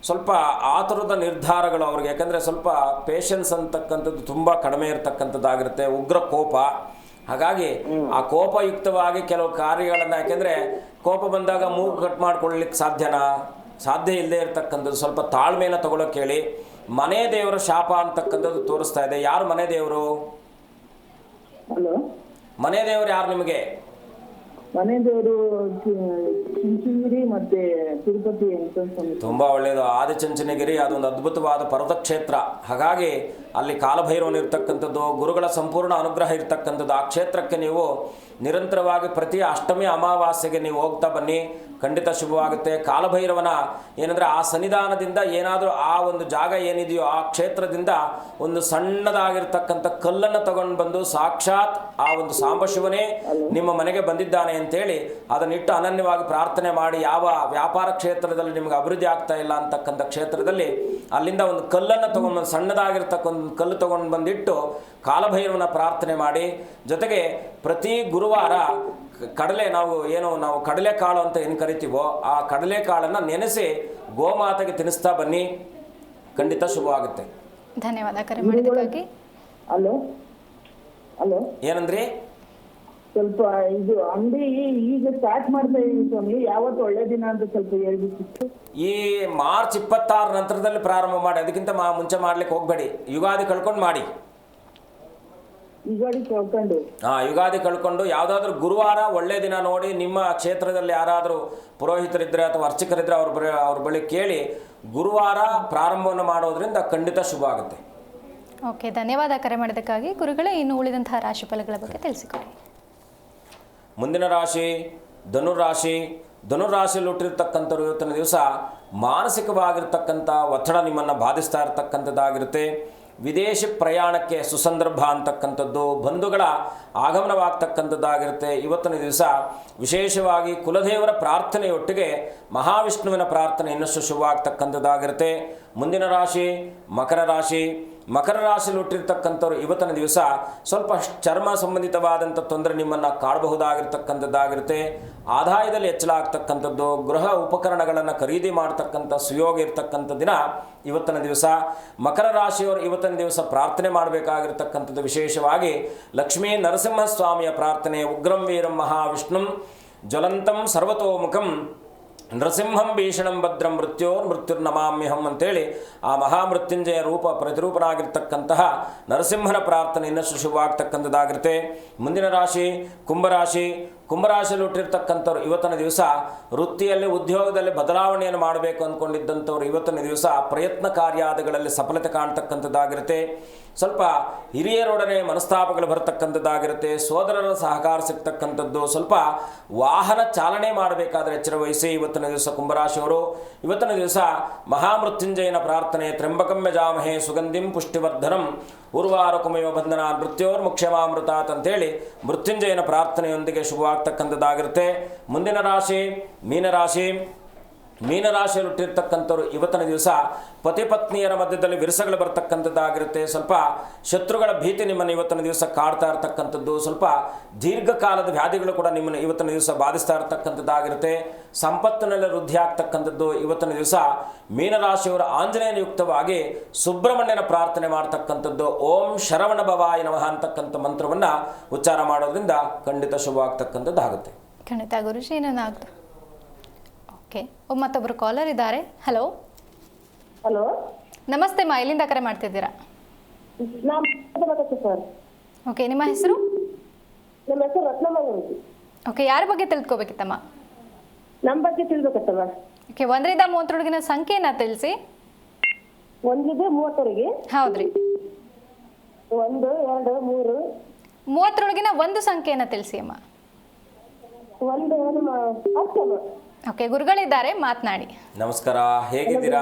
ಸ್ವಲ್ಪ ಆತುರದ ನಿರ್ಧಾರಗಳು ಅವ್ರಿಗೆ, ಯಾಕಂದರೆ ಸ್ವಲ್ಪ ಪೇಷನ್ಸ್ ಅಂತಕ್ಕಂಥದ್ದು ತುಂಬ ಕಡಿಮೆ ಇರತಕ್ಕಂಥದ್ದಾಗಿರುತ್ತೆ, ಉಗ್ರ ಕೋಪ. ಹಾಗಾಗಿ ಆ ಕೋಪಯುಕ್ತವಾಗಿ ಕೆಲವು ಕಾರ್ಯಗಳನ್ನು, ಯಾಕೆಂದರೆ ಕೋಪ ಬಂದಾಗ ಮೂಗು ಕಟ್ ಮಾಡ್ಕೊಳ್ಳಿಕ್ಕೆ ಸಾಧ್ಯ ಇಲ್ಲದೆ ಇರತಕ್ಕಂಥದ್ದು. ಸ್ವಲ್ಪ ತಾಳ್ಮೆಯನ್ನು ತಗೊಳ್ಳೋಕೆ ಹೇಳಿ. ಮನೆ ದೇವರ ಶಾಪ ಅಂತಕ್ಕಂಥದ್ದು ತೋರಿಸ್ತಾ ಇದೆ. ಯಾರು ಮನೆ ದೇವರು? ಹಲೋ, ಮನೆ ದೇವರು ಯಾರು ನಿಮಗೆ? ಮನೆ ದೇವರು ಚುಂಚನಗಿರಿ ಮತ್ತೆ ತಿರುಪತಿ ಅಂತ. ತುಂಬ ಒಳ್ಳೆಯದು. ಆದಿಚುಂಚನಗಿರಿ ಅದೊಂದು ಅದ್ಭುತವಾದ ಪರ್ವತ ಕ್ಷೇತ್ರ. ಹಾಗಾಗಿ ಅಲ್ಲಿ ಕಾಲಭೈರವನ ಇರ್ತಕ್ಕಂಥದ್ದು, ಗುರುಗಳ ಸಂಪೂರ್ಣ ಅನುಗ್ರಹ ಇರ್ತಕ್ಕಂಥದ್ದು. ಆ ಕ್ಷೇತ್ರಕ್ಕೆ ನೀವು ನಿರಂತರವಾಗಿ ಪ್ರತಿ ಅಷ್ಟಮಿ ಅಮಾವಾಸ್ಯೆಗೆ ನೀವು ಹೋಗ್ತಾ ಬನ್ನಿ, ಖಂಡಿತ ಶುಭವಾಗುತ್ತೆ. ಕಾಲಭೈರವನ ಏನಂದರೆ ಆ ಸನ್ನಿಧಾನದಿಂದ ಏನಾದರೂ ಆ ಒಂದು ಜಾಗ ಏನಿದೆಯೋ ಆ ಕ್ಷೇತ್ರದಿಂದ ಒಂದು ಸಣ್ಣದಾಗಿರ್ತಕ್ಕಂಥ ಕಲ್ಲನ್ನು ತಗೊಂಡು ಬಂದು ಸಾಕ್ಷಾತ್ ಆ ಒಂದು ಸಾಂಬಶಿವನೇ ನಿಮ್ಮ ಮನೆಗೆ ಬಂದಿದ್ದಾನೆ ಅಂತೇಳಿ ಅದನ್ನಿಟ್ಟು ಅನನ್ಯವಾಗಿ ಪ್ರಾರ್ಥನೆ ಮಾಡಿ, ಯಾವ ವ್ಯಾಪಾರ ಕ್ಷೇತ್ರದಲ್ಲಿ ನಿಮಗೆ ಅಭಿವೃದ್ಧಿ ಆಗ್ತಾ ಇಲ್ಲ ಅಂತಕ್ಕಂಥ ಕ್ಷೇತ್ರದಲ್ಲಿ ಅಲ್ಲಿಂದ ಒಂದು ಕಲ್ಲನ್ನು ತೊಗೊಂಡು ಬಂದು ಸಣ್ಣದಾಗಿರ್ತಕ್ಕ ಒಂದು ಕಲ್ಲು ತೊಗೊಂಡು ಬಂದಿಟ್ಟು ಕಾಲಭೈರವನ ಪ್ರಾರ್ಥನೆ ಮಾಡಿ, ಜೊತೆಗೆ ಪ್ರತಿ ಗುರುವಾರ ನಾವು ಕಡಲೆಕಾಳು ಅಂತ ಏನು ಕರಿತೀವೋ ಆ ಕಡಲೆಕಾಳನ್ನು ನೆನೆಸಿ ಗೋಮಾತೆಗೆ ತಿನ್ನಿಸ್ತಾ ಬನ್ನಿ, ಖಂಡಿತ ಶುಭವಾಗುತ್ತೆ. ಧನ್ಯವಾದ ಕರೆ ಮಾಡಿದ್ದಕ್ಕಾಗಿ. ಹಲೋ ಹಲೋ, ಏನಂದ್ರಿ? ಸ್ವಲ್ಪ ಇದು ಅಂಗಡಿ ಈಗ ಸ್ಟಾರ್ಟ್ ಮಾಡ್ತಾ ಇದೀವಿ ಸ್ವಾಮಿ, ಯಾವತ್ತು ಒಳ್ಳೆ ದಿನ ಅಂತ ಸ್ವಲ್ಪ ಹೇಳ್ಬೇಕಿತ್ತು. ಈ ಮಾರ್ಚ್ 26 ನಂತರದಲ್ಲಿ ಪ್ರಾರಂಭ ಮಾಡಿ, ಅದಕ್ಕಿಂತ ಮುಂಚೆ ಮಾಡ್ಲಿಕ್ಕೆ ಹೋಗಬೇಡಿ. ಯುಗಾದಿ ಕಳ್ಕೊಂಡು ಮಾಡಿ. ಯುಗಾದಿ ಕಳ್ಕೊಂಡು ಯಾವುದಾದ್ರೂ ಗುರುವಾರ ಒಳ್ಳೆ ದಿನ ನೋಡಿ, ನಿಮ್ಮ ಕ್ಷೇತ್ರದಲ್ಲಿ ಯಾರಾದರೂ ಪುರೋಹಿತರಿದ್ದರೆ ಅಥವಾ ಅರ್ಚಕರಿದ್ದರೆ ಅವ್ರ ಬಳಿ ಕೇಳಿ ಗುರುವಾರ ಪ್ರಾರಂಭವನ್ನು ಮಾಡೋದ್ರಿಂದ ಖಂಡಿತ ಶುಭ ಆಗುತ್ತೆ. ಓಕೆ, ಧನ್ಯವಾದ ಕರೆ ಮಾಡಿದ್ದಕ್ಕಾಗಿ. ಗುರುಗಳೇ, ಇನ್ನು ಉಳಿದಂತಹ ರಾಶಿ ಫಲಗಳ ಬಗ್ಗೆ ತಿಳಿಸಿಕೊಡಿ. ಮುಂದಿನ ರಾಶಿ ಧನುರಾಶಿ. ಧನುರಾಶಿಯಲ್ಲಿ ಹುಟ್ಟಿರ್ತಕ್ಕಂಥವ್ರು ಇವತ್ತಿನ ದಿವಸ ಮಾನಸಿಕವಾಗಿರ್ತಕ್ಕಂಥ ಒತ್ತಡ ನಿಮ್ಮನ್ನು ಬಾಧಿಸ್ತಾ ಇರತಕ್ಕಂಥದ್ದಾಗಿರುತ್ತೆ. ವಿದೇಶಿ ಪ್ರಯಾಣಕ್ಕೆ ಸುಸಂದರ್ಭ ಅಂತಕ್ಕಂಥದ್ದು, ಬಂಧುಗಳ ಆಗಮನವಾಗ್ತಕ್ಕಂಥದ್ದಾಗಿರುತ್ತೆ. ಇವತ್ತಿನ ದಿವಸ ವಿಶೇಷವಾಗಿ ಕುಲದೇವರ ಪ್ರಾರ್ಥನೆಯೊಟ್ಟಿಗೆ ಮಹಾವಿಷ್ಣುವಿನ ಪ್ರಾರ್ಥನೆ ಇನ್ನಷ್ಟು ಶುಭವಾಗ್ತಕ್ಕಂಥದ್ದಾಗಿರುತ್ತೆ. ಮುಂದಿನ ರಾಶಿ ಮಕರ ರಾಶಿ. ಮಕರ ರಾಶಿಯಲ್ಲಿ ಹುಟ್ಟಿರ್ತಕ್ಕಂಥವ್ರು ಇವತ್ತಿನ ದಿವಸ ಸ್ವಲ್ಪ ಚರ್ಮ ಸಂಬಂಧಿತವಾದಂಥ ತೊಂದರೆ ನಿಮ್ಮನ್ನು ಕಾಡಬಹುದಾಗಿರ್ತಕ್ಕಂಥದ್ದಾಗಿರುತ್ತೆ. ಆದಾಯದಲ್ಲಿ ಹೆಚ್ಚಳ ಆಗ್ತಕ್ಕಂಥದ್ದು, ಗೃಹ ಉಪಕರಣಗಳನ್ನು ಖರೀದಿ ಮಾಡ್ತಕ್ಕಂಥ ಸುಯೋಗ ಇರ್ತಕ್ಕಂಥ ದಿನ ಇವತ್ತಿನ ದಿವಸ. ಮಕರ ರಾಶಿಯವರು ಇವತ್ತಿನ ದಿವಸ ಪ್ರಾರ್ಥನೆ ಮಾಡಬೇಕಾಗಿರ್ತಕ್ಕಂಥದ್ದು ವಿಶೇಷವಾಗಿ ಲಕ್ಷ್ಮೀ ನರಸಿಂಹಸ್ವಾಮಿಯ ಪ್ರಾರ್ಥನೆ. ಉಗ್ರಂ ವೀರಂ ಮಹಾವಿಷ್ಣುಂ ಜ್ವಲಂತಂ ಸರ್ವತೋಮುಖಂ ನರಸಿಂಹಂ ಭೀಷಣಂ ಭದ್ರಂ ಮೃತ್ಯುರ್ನಮಾಮ್ಯಹಂ ಅಂತೇಳಿ ಆ ಮಹಾಮೃತ್ಯುಂಜಯ ಪ್ರತಿರೂಪನಾಗಿರ್ತಕ್ಕಂತಹ ನರಸಿಂಹನ ಪ್ರಾರ್ಥನೆ ಇನ್ನಷ್ಟು ಶುಭವಾಗ್ತಕ್ಕಂಥದ್ದಾಗಿರುತ್ತೆ. ಮುಂದಿನ ರಾಶಿ ಕುಂಭರಾಶಿ. ಕುಂಭರಾಶಿಯಲ್ಲಿ ಹುಟ್ಟಿರ್ತಕ್ಕಂಥವ್ರು ಇವತ್ತಿನ ದಿವಸ ವೃತ್ತಿಯಲ್ಲಿ ಉದ್ಯೋಗದಲ್ಲಿ ಬದಲಾವಣೆಯನ್ನು ಮಾಡಬೇಕು ಅಂದ್ಕೊಂಡಿದ್ದಂಥವ್ರು ಇವತ್ತಿನ ದಿವಸ ಪ್ರಯತ್ನ ಕಾರ್ಯಾದಿಗಳಲ್ಲಿ ಸಫಲತೆ ಕಾಣ್ತಕ್ಕಂಥದ್ದಾಗಿರುತ್ತೆ. ಸ್ವಲ್ಪ ಹಿರಿಯರೊಡನೆ ಮನಸ್ತಾಪಗಳು ಬರತಕ್ಕಂಥದ್ದಾಗಿರುತ್ತೆ. ಸೋದರರ ಸಹಕಾರ ಸಿಗ್ತಕ್ಕಂಥದ್ದು. ಸ್ವಲ್ಪ ವಾಹನ ಚಾಲನೆ ಮಾಡಬೇಕಾದ್ರೆ ಎಚ್ಚರ ವಹಿಸಿ ಇವತ್ತಿನ ದಿವಸ ಕುಂಭರಾಶಿಯವರು. ಇವತ್ತಿನ ದಿವಸ ಮಹಾಮೃತ್ಯುಂಜಯನ ಪ್ರಾರ್ಥನೆ. ತ್ರ್ಯಂಬಕಂ ಯಜಾಮಹೇ ಸುಗಂಧಿಂ ಪುಷ್ಟಿವರ್ಧನಂ ಉರ್ವಾರುಕಮಯೋ ಬಂಧನ ಮೃತ್ಯೋರ್ಮುಕ್ಷಮಾಮೃತಾತ್ ಅಂತೇಳಿ ಮೃತ್ಯುಂಜಯನ ಪ್ರಾರ್ಥನೆಯೊಂದಿಗೆ ಶುಭವಾಗ್ತಕ್ಕಂಥದ್ದಾಗಿರುತ್ತೆ. ಮುಂದಿನ ರಾಶಿ ಮೀನರಾಶಿ. ಮೀನರಾಶಿಯಲ್ಲಿ ಹುಟ್ಟಿರ್ತಕ್ಕಂಥವ್ರು ಇವತ್ತಿನ ದಿವಸ ಪತಿ ಪತ್ನಿಯರ ಮಧ್ಯದಲ್ಲಿ ವಿರಸಗಳು ಬರ್ತಕ್ಕಂಥದ್ದಾಗಿರುತ್ತೆ. ಸ್ವಲ್ಪ ಶತ್ರುಗಳ ಭೀತಿ ನಿಮ್ಮನ್ನು ಇವತ್ತಿನ ದಿವಸ ಕಾಡ್ತಾ ಇರ್ತಕ್ಕಂಥದ್ದು. ಸ್ವಲ್ಪ ದೀರ್ಘಕಾಲದ ವ್ಯಾಧಿಗಳು ಕೂಡ ನಿಮ್ಮನ್ನು ಇವತ್ತಿನ ದಿವಸ ಬಾಧಿಸ್ತಾ ಇರ್ತಕ್ಕಂಥದ್ದಾಗಿರುತ್ತೆ. ಸಂಪತ್ತಿನಲ್ಲಿ ವೃದ್ಧಿ ಆಗ್ತಕ್ಕಂಥದ್ದು. ಇವತ್ತಿನ ದಿವಸ ಮೀನರಾಶಿಯವರ ಆಂಜನೇಯನ ಯುಕ್ತವಾಗಿ ಸುಬ್ರಹ್ಮಣ್ಯನ ಪ್ರಾರ್ಥನೆ ಮಾಡ್ತಕ್ಕಂಥದ್ದು. ಓಂ ಶರವಣ ಭವಾಯ ನಮಃ ಅಂತಕ್ಕಂಥ ಮಂತ್ರವನ್ನು ಉಚ್ಚಾರ ಮಾಡೋದ್ರಿಂದ ಖಂಡಿತ ಶುಭವಾಗ್ತಕ್ಕಂಥದ್ದಾಗುತ್ತೆ. ಖಂಡಿತ ಗುರುಜಿ. ಏನಾಗ್ತದೆ? ಓಕೆ, ಮತ್ತೊಬ್ಬರು ಕಾಲರ್ ಇದ್ದಾರೆ. ಹಲೋ ಹಲೋ, ನಮಸ್ತೆ ಮಾ, ಎಲ್ಲಿಂದ ಕರೆ ಮಾಡ್ತಿದ್ದೀರಾ? ಸರ್, ಓಕೆ, ನಿಮ್ಮ ಹೆಸರು? ನಮ್ಮ ಹೆಸರು ರತ್ನಮ್ಮ ಅಂತ. ಓಕೆ, ಯಾರ ಬಗ್ಗೆ ತಿಳ್ಕೊಬೇಕಿತ್ತಮ್ಮ? ನಮ್ಮ ಬಗ್ಗೆ ತಿಳ್ಬೇಕತ್ತಮ್ಮ. ಓಕೆ, 1ರಿಂದ 30 ಸಂಖ್ಯೆನ ತಿಳಿಸಿ. 1ರಿಂದ 30 ಹೌದ್ರಿ. 1 2 3 30 ಒಂದು ಸಂಖ್ಯೆನ ತಿಳಿಸಿ ಅಮ್ಮ. 1 10. ಓಕೆ, ಗುರುಗಳಿದ್ದಾರೆ, ಮಾತನಾಡಿ. ನಮಸ್ಕಾರ, ಹೇಗಿದ್ದೀರಾ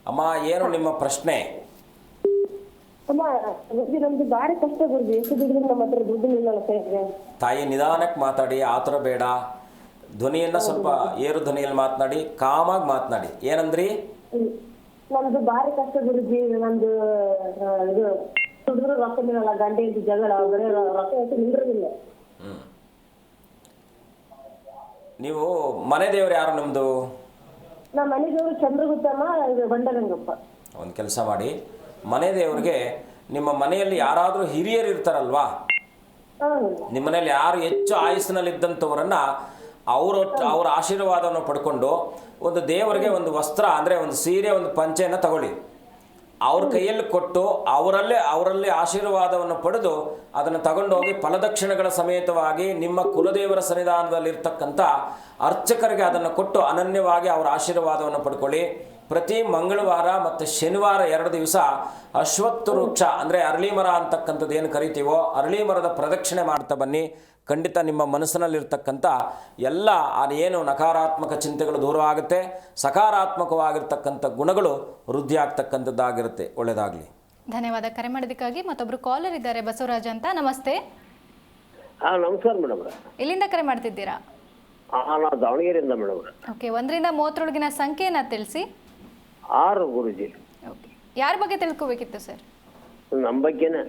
ಅಮ್ಮ? ಏನು ನಿಮ್ಮ ಪ್ರಶ್ನೆ? ಅಮ್ಮ, ನಮ್ದು ಭಾರಿ ಕಷ್ಟ ಗುರುಜಿ. ಎಷ್ಟು ದುಡ್ಡು ನಮ್ಮ ಹತ್ರ ದುಡ್ಡು ನಿಲ್ಲಲ್ಲ ಕೈಗೆ. ತಾಯಿ, ನಿಧಾನಕ್ಕೆ ಮಾತಾಡಿ, ಆತರ ಬೇಡ. ಧ್ವನಿಯನ್ನು ಸ್ವಲ್ಪ ಏರು ಧ್ವನಿಯಲ್ಲಿ ಮಾತನಾಡಿ, ಕಾಮಾಗಿ ಮಾತನಾಡಿ. ಏನಂದ್ರಿ? ನಮ್ದು ಭಾರಿ ಕಷ್ಟ ಗುರುಜಿ. ನಮ್ದು ಇದು ದುಡ್ಡು ರೊಕ್ಕ ನಿಲ್ಲಲ್ಲ. ಗಂಟೆ ಜಗಳ, ಬರೀ ರೊಕ್ಕ ಎಷ್ಟು ನಿಲ್ಲೋದಿಲ್ಲ. ನೀವು ಮನೆ ದೇವರು ಯಾರು ನಿಮ್ಮದು? ನಮ್ಮ ಮನೆ ದೇವರು ಚಂದ್ರಗುತ್ತಮ್ಮ, ಇದು ಬಂಡಗಂಗಪ್ಪ. ಒಂದು ಕೆಲಸ ಮಾಡಿ, ಮನೆ ದೇವರಿಗೆ ನಿಮ್ಮ ಮನೆಯಲ್ಲಿ ಯಾರಾದರೂ ಹಿರಿಯರು ಇರ್ತಾರಲ್ವಾ, ನಿಮ್ಮ ಮನೆಯಲ್ಲಿ ಯಾರು ಹೆಚ್ಚು ಆಯುಸ್ಸಿನಲ್ಲಿದ್ದಂಥವರನ್ನು ಅವರ ಆಶೀರ್ವಾದವನ್ನು ಪಡ್ಕೊಂಡು ಒಂದು ದೇವರಿಗೆ ಒಂದು ವಸ್ತ್ರ ಅಂದರೆ ಒಂದು ಸೀರೆ, ಒಂದು ಪಂಚೆಯನ್ನು ತಗೊಳ್ಳಿ. ಅವ್ರ ಕೈಯಲ್ಲಿ ಕೊಟ್ಟು ಅವರಲ್ಲಿ ಆಶೀರ್ವಾದವನ್ನು ಪಡೆದು ಅದನ್ನು ತಗೊಂಡೋಗಿ ಫಲದಕ್ಷಿಣೆಗಳ ಸಮೇತವಾಗಿ ನಿಮ್ಮ ಕುಲದೇವರ ಸನ್ನಿಧಾನದಲ್ಲಿರ್ತಕ್ಕಂಥ ಅರ್ಚಕರಿಗೆ ಅದನ್ನು ಕೊಟ್ಟು ಅನನ್ಯವಾಗಿ ಅವರ ಆಶೀರ್ವಾದವನ್ನು ಪಡ್ಕೊಳ್ಳಿ. ಪ್ರತಿ ಮಂಗಳವಾರ ಮತ್ತು ಶನಿವಾರ 2 ದಿವಸ ಅಶ್ವತ್ಥ ವೃಕ್ಷ ಅಂದರೆ ಅರಳಿ ಮರ ಅಂತಕ್ಕಂಥದ್ದು ಏನು ಕರಿತೀವೋ ಅರಳಿ ಮರದ ಪ್ರದಕ್ಷಿಣೆ ಮಾಡ್ತಾ ಬನ್ನಿ. ಖಂಡಿತ ನಿಮ್ಮ ಮನಸ್ಸಿನಲ್ಲಿರ್ತಕ್ಕಂಥ ಎಲ್ಲ ಏನು ನಕಾರಾತ್ಮಕ ಚಿಂತೆಗಳು ದೂರ ಆಗುತ್ತೆ, ಸಕಾರಾತ್ಮಕವಾಗಿರ್ತಕ್ಕಂಥ ಗುಣಗಳು ವೃದ್ಧಿ ಆಗ್ತಕ್ಕಂಥದ್ದಾಗಿರುತ್ತೆ. ಒಳ್ಳೆಯದಾಗಲಿ. ಧನ್ಯವಾದ ಕರೆ ಮಾಡೋದಕ್ಕಾಗಿ. ಮತ್ತೊಬ್ರು ಕಾಲರ್ ಇದ್ದಾರೆ, ಬಸವರಾಜ್ ಅಂತ. ನಮಸ್ತೆ. ನಮಸ್ಕಾರ ಮೇಡಮ್. ಎಲ್ಲಿಂದ ಕರೆ ಮಾಡ್ತಿದ್ದೀರಾ? ನಾವು ದಾವಣಗೆರೆಯಿಂದ ಮೇಡಮ್. ಓಕೆ, 1 ರಿಂದ 30 ಸಂಖ್ಯೆಯನ್ನ ತಿಳಿಸಿ. 6 ಗುರುಜಿ. ಓಕೆ, ಯಾರ ಬಗ್ಗೆ ತಿಳ್ಕೋಬೇಕಿತ್ತು ಸರ್? ನಮ್ಮ ಬಗ್ಗೆನೇ.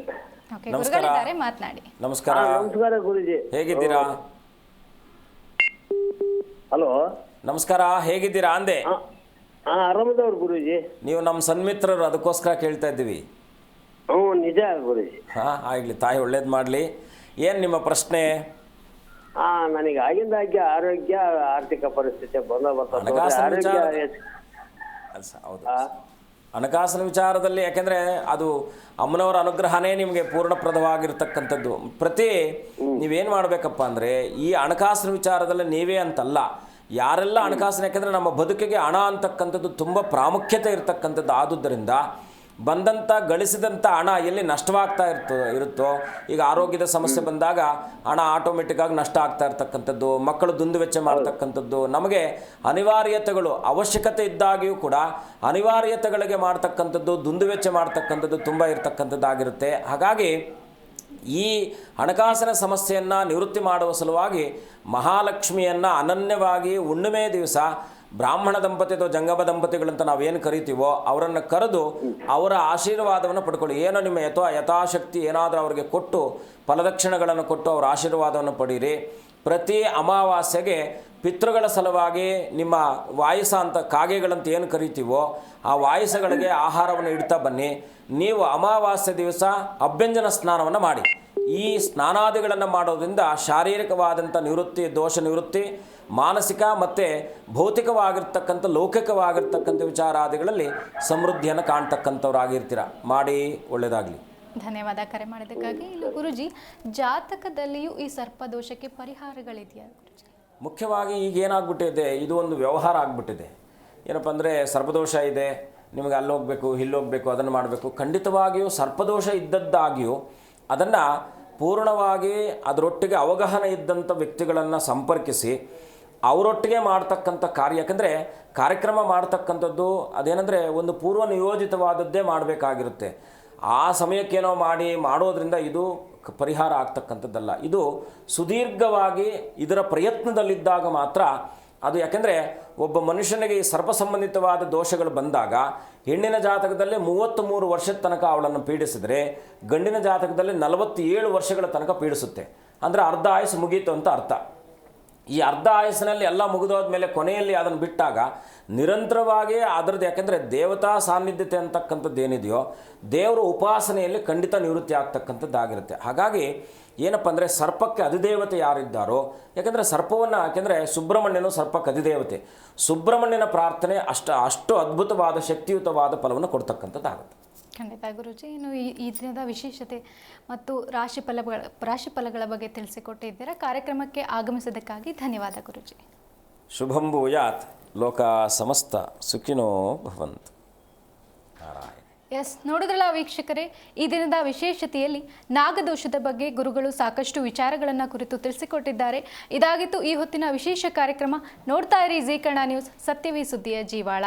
ಓಕೆ, ಗುರುಗಳಿದ್ದಾರೆ, ಮಾತನಾಡಿ. ನಮಸ್ಕಾರ. ನಮಸ್ಕಾರ ಗುರುಜಿ, ಹೇಗಿದ್ದೀರಾ? ಹಲೋ ನಮಸ್ಕಾರ, ಹೇಗಿದ್ದೀರಾ ಅಂದೆ? ಆರಾಮದವ್ರು ಗುರುಜಿ. ನೀವು ನಮ್ಮ ಸನ್ಮಿತ್ರರು, ಅದಕ್ಕೋಸ್ಕರ ಕೇಳ್ತಾ ಇದ್ದೀವಿ. ನಿಜ ಗುರುಜಿ. ಆಗಲಿ, ತಾಯಿ ಒಳ್ಳೇದು ಮಾಡಲಿ. ಏನು ನಿಮ್ಮ ಪ್ರಶ್ನೆ? ನನಗೆ ಆಗಿಂದಾಗೆ ಆರೋಗ್ಯ, ಆರ್ಥಿಕ ಪರಿಸ್ಥಿತಿ ಹೌದು, ಹಣಕಾಸಿನ ವಿಚಾರದಲ್ಲಿ ಯಾಕೆಂದರೆ ಅದು ಅಮ್ಮನವರ ಅನುಗ್ರಹನೇ ನಿಮಗೆ ಪೂರ್ಣಪ್ರದವಾಗಿರ್ತಕ್ಕಂಥದ್ದು. ನೀವೇನು ಮಾಡಬೇಕಪ್ಪ ಅಂದರೆ ಈ ಹಣಕಾಸಿನ ವಿಚಾರದಲ್ಲಿ ನೀವೇ ಅಂತಲ್ಲ, ಯಾರೆಲ್ಲ ಹಣಕಾಸಿನ, ಯಾಕೆಂದರೆ ನಮ್ಮ ಬದುಕಿಗೆ ಹಣ ಅಂತಕ್ಕಂಥದ್ದು ತುಂಬ ಪ್ರಾಮುಖ್ಯತೆ ಇರತಕ್ಕಂಥದ್ದು. ಆದುದರಿಂದ ಬಂದಂಥ ಗಳಿಸಿದಂಥ ಹಣ ಎಲ್ಲಿ ನಷ್ಟವಾಗ್ತಾ ಇರುತ್ತೋ, ಈಗ ಆರೋಗ್ಯದ ಸಮಸ್ಯೆ ಬಂದಾಗ ಹಣ ಆಟೋಮೆಟಿಕ್ಕಾಗಿ ನಷ್ಟ ಆಗ್ತಾ ಇರ್ತಕ್ಕಂಥದ್ದು, ಮಕ್ಕಳು ದುಂದುವೆಚ್ಚ ಮಾಡ್ತಕ್ಕಂಥದ್ದು, ನಮಗೆ ಅನಿವಾರ್ಯತೆಗಳು ಅವಶ್ಯಕತೆ ಇದ್ದಾಗಿಯೂ ಕೂಡ ಅನಿವಾರ್ಯತೆಗಳಿಗೆ ಮಾಡ್ತಕ್ಕಂಥದ್ದು, ದುಂದುವೆಚ್ಚ ಮಾಡ್ತಕ್ಕಂಥದ್ದು ತುಂಬ ಇರತಕ್ಕಂಥದ್ದಾಗಿರುತ್ತೆ. ಹಾಗಾಗಿ ಈ ಹಣಕಾಸಿನ ಸಮಸ್ಯೆಯನ್ನು ನಿವೃತ್ತಿ ಮಾಡುವ ಸಲುವಾಗಿ ಮಹಾಲಕ್ಷ್ಮಿಯನ್ನು ಅನನ್ಯವಾಗಿ ಹುಣ್ಣಿಮೆ ದಿವಸ ಬ್ರಾಹ್ಮಣ ದಂಪತಿ ಅಥವಾ ಜಂಗಮ ದಂಪತಿಗಳಂತ ನಾವೇನು ಕರಿತೀವೋ ಅವರನ್ನು ಕರೆದು ಅವರ ಆಶೀರ್ವಾದವನ್ನು ಪಡ್ಕೊಳ್ಳಿ. ಏನೋ ನಿಮ್ಮ ಯಥಾಶಕ್ತಿ ಏನಾದರೂ ಅವರಿಗೆ ಕೊಟ್ಟು ಫಲದಕ್ಷಿಣೆಗಳನ್ನು ಕೊಟ್ಟು ಅವರ ಆಶೀರ್ವಾದವನ್ನು ಪಡೀರಿ. ಪ್ರತಿ ಅಮಾವಾಸ್ಯೆಗೆ ಪಿತೃಗಳ ಸಲುವಾಗಿ ನಿಮ್ಮ ವಾಯಸ ಅಂತ ಕಾಗೆಗಳಂತ ಏನು ಕರಿತೀವೋ ಆ ವಾಯಸಗಳಿಗೆ ಆಹಾರವನ್ನು ಇಡ್ತಾ ಬನ್ನಿ. ನೀವು ಅಮಾವಾಸ್ಯೆ ದಿವಸ ಅಭ್ಯಂಜನ ಸ್ನಾನವನ್ನು ಮಾಡಿ. ಈ ಸ್ನಾನಾದಿಗಳನ್ನು ಮಾಡೋದ್ರಿಂದ ಶಾರೀರಿಕವಾದಂಥ ನಿವೃತ್ತಿ, ದೋಷ ನಿವೃತ್ತಿ, ಮಾನಸಿಕ ಮತ್ತು ಭೌತಿಕವಾಗಿರ್ತಕ್ಕಂಥ ಲೌಕಿಕವಾಗಿರ್ತಕ್ಕಂಥ ವಿಚಾರಾದಿಗಳಲ್ಲಿ ಸಮೃದ್ಧಿಯನ್ನು ಕಾಣ್ತಕ್ಕಂಥವ್ರಾಗಿರ್ತೀರ. ಮಾಡಿ, ಒಳ್ಳೆಯದಾಗಲಿ. ಧನ್ಯವಾದ ಕರೆ ಮಾಡೋದಕ್ಕಾಗಿ. ಇಲ್ಲಿ ಗುರುಜಿ, ಜಾತಕದಲ್ಲಿಯೂ ಈ ಸರ್ಪದೋಷಕ್ಕೆ ಪರಿಹಾರಗಳಿದೆಯಾ ಗುರುಜಿ? ಮುಖ್ಯವಾಗಿ ಈಗ ಏನಾಗ್ಬಿಟ್ಟಿದೆ, ಇದು ಒಂದು ವ್ಯವಹಾರ ಆಗಿಬಿಟ್ಟಿದೆ. ಏನಪ್ಪ ಅಂದರೆ ಸರ್ಪದೋಷ ಇದೆ, ನಿಮಗೆ ಅಲ್ಲೋಗಬೇಕು ಇಲ್ಲೋಗಬೇಕು ಅದನ್ನು ಮಾಡಬೇಕು. ಖಂಡಿತವಾಗಿಯೂ ಸರ್ಪದೋಷ ಇದ್ದದ್ದಾಗಿಯೂ ಅದನ್ನು ಪೂರ್ಣವಾಗಿ ಅದರೊಟ್ಟಿಗೆ ಅವಗಾಹನೆ ಇದ್ದಂಥ ವ್ಯಕ್ತಿಗಳನ್ನು ಸಂಪರ್ಕಿಸಿ ಅವರೊಟ್ಟಿಗೆ ಮಾಡ್ತಕ್ಕಂಥ ಕಾರ್ಯ. ಯಾಕಂದರೆ ಕಾರ್ಯಕ್ರಮ ಮಾಡ್ತಕ್ಕಂಥದ್ದು ಅದೇನೆಂದರೆ ಒಂದು ಪೂರ್ವ ನಿಯೋಜಿತವಾದದ್ದೇ ಮಾಡಬೇಕಾಗಿರುತ್ತೆ. ಆ ಸಮಯಕ್ಕೇನೋ ಮಾಡೋದ್ರಿಂದ ಇದು ಪರಿಹಾರ ಆಗ್ತಕ್ಕಂಥದ್ದಲ್ಲ. ಇದು ಸುದೀರ್ಘವಾಗಿ ಇದರ ಪ್ರಯತ್ನದಲ್ಲಿದ್ದಾಗ ಮಾತ್ರ ಅದು. ಯಾಕೆಂದರೆ ಒಬ್ಬ ಮನುಷ್ಯನಿಗೆ ಈ ಸರ್ಪ ಸಂಬಂಧಿತವಾದ ದೋಷಗಳು ಬಂದಾಗ ಹೆಣ್ಣಿನ ಜಾತಕದಲ್ಲಿ 33 ವರ್ಷದ ತನಕ ಅವಳನ್ನು ಪೀಡಿಸಿದರೆ ಗಂಡಿನ ಜಾತಕದಲ್ಲಿ 47 ವರ್ಷಗಳ ತನಕ ಪೀಡಿಸುತ್ತೆ. ಅಂದರೆ ಅರ್ಧ ಆಯುಸ್ಸು ಮುಗೀತು ಅಂತ ಅರ್ಥ. ಈ ಅರ್ಧ ಆಯಸ್ಸಿನಲ್ಲಿ ಎಲ್ಲ ಮುಗಿದೋದ್ಮೇಲೆ ಕೊನೆಯಲ್ಲಿ ಅದನ್ನು ಬಿಟ್ಟಾಗ ನಿರಂತರವಾಗಿ ಅದರದ್ದು, ಯಾಕೆಂದರೆ ದೇವತಾ ಸಾನ್ನಿಧ್ಯತೆ ಅಂತಕ್ಕಂಥದ್ದು ಏನಿದೆಯೋ ದೇವರ ಉಪಾಸನೆಯಲ್ಲಿ ಖಂಡಿತ ನಿವೃತ್ತಿ ಆಗ್ತಕ್ಕಂಥದ್ದಾಗಿರುತ್ತೆ. ಹಾಗಾಗಿ ಏನಪ್ಪ ಅಂದರೆ ಸರ್ಪಕ್ಕೆ ಅಧಿದೇವತೆ ಯಾರಿದ್ದಾರೋ, ಯಾಕೆಂದರೆ ಸರ್ಪವನ್ನು, ಯಾಕೆಂದರೆ ಸುಬ್ರಹ್ಮಣ್ಯನು ಸರ್ಪಕ್ಕೆ ಅಧಿದೇವತೆ. ಸುಬ್ರಹ್ಮಣ್ಯನ ಪ್ರಾರ್ಥನೆ ಅಷ್ಟು ಅದ್ಭುತವಾದ ಶಕ್ತಿಯುತವಾದ ಫಲವನ್ನು ಕೊಡ್ತಕ್ಕಂಥದ್ದಾಗುತ್ತೆ. ಖಂಡಿತ ಗುರುಜಿ. ಇನ್ನು ಈ ದಿನದ ವಿಶೇಷತೆ ಮತ್ತು ರಾಶಿಫಲಗಳ ಬಗ್ಗೆ ತಿಳಿಸಿಕೊಟ್ಟಿದ್ದೀರಾ. ಕಾರ್ಯಕ್ರಮಕ್ಕೆ ಆಗಮಿಸಿದ್ದಕ್ಕಾಗಿ ಧನ್ಯವಾದ ಗುರುಜಿ. ಶುಭಂ ಭೂಯಾತ್. ಲೋಕ ಸಮಸ್ತ ಸುಖಿನೋ ಭವಂತು. ನಾರಾಯಣ. ನೋಡಿದ್ರಲ್ಲ ವೀಕ್ಷಕರೇ, ಈ ದಿನದ ವಿಶೇಷತೆಯಲ್ಲಿ ನಾಗದೋಷದ ಬಗ್ಗೆ ಗುರುಗಳು ಸಾಕಷ್ಟು ವಿಚಾರಗಳನ್ನು ಕುರಿತು ತಿಳಿಸಿಕೊಟ್ಟಿದ್ದಾರೆ. ಇದಾಗಿತ್ತು ಈ ಹೊತ್ತಿನ ವಿಶೇಷ ಕಾರ್ಯಕ್ರಮ. ನೋಡ್ತಾ ಇರಿ ಜೀ ಕನ್ನಡ ನ್ಯೂಸ್, ಸತ್ಯವೇ ಸುದ್ದಿಯ ಜೀವಾಳ.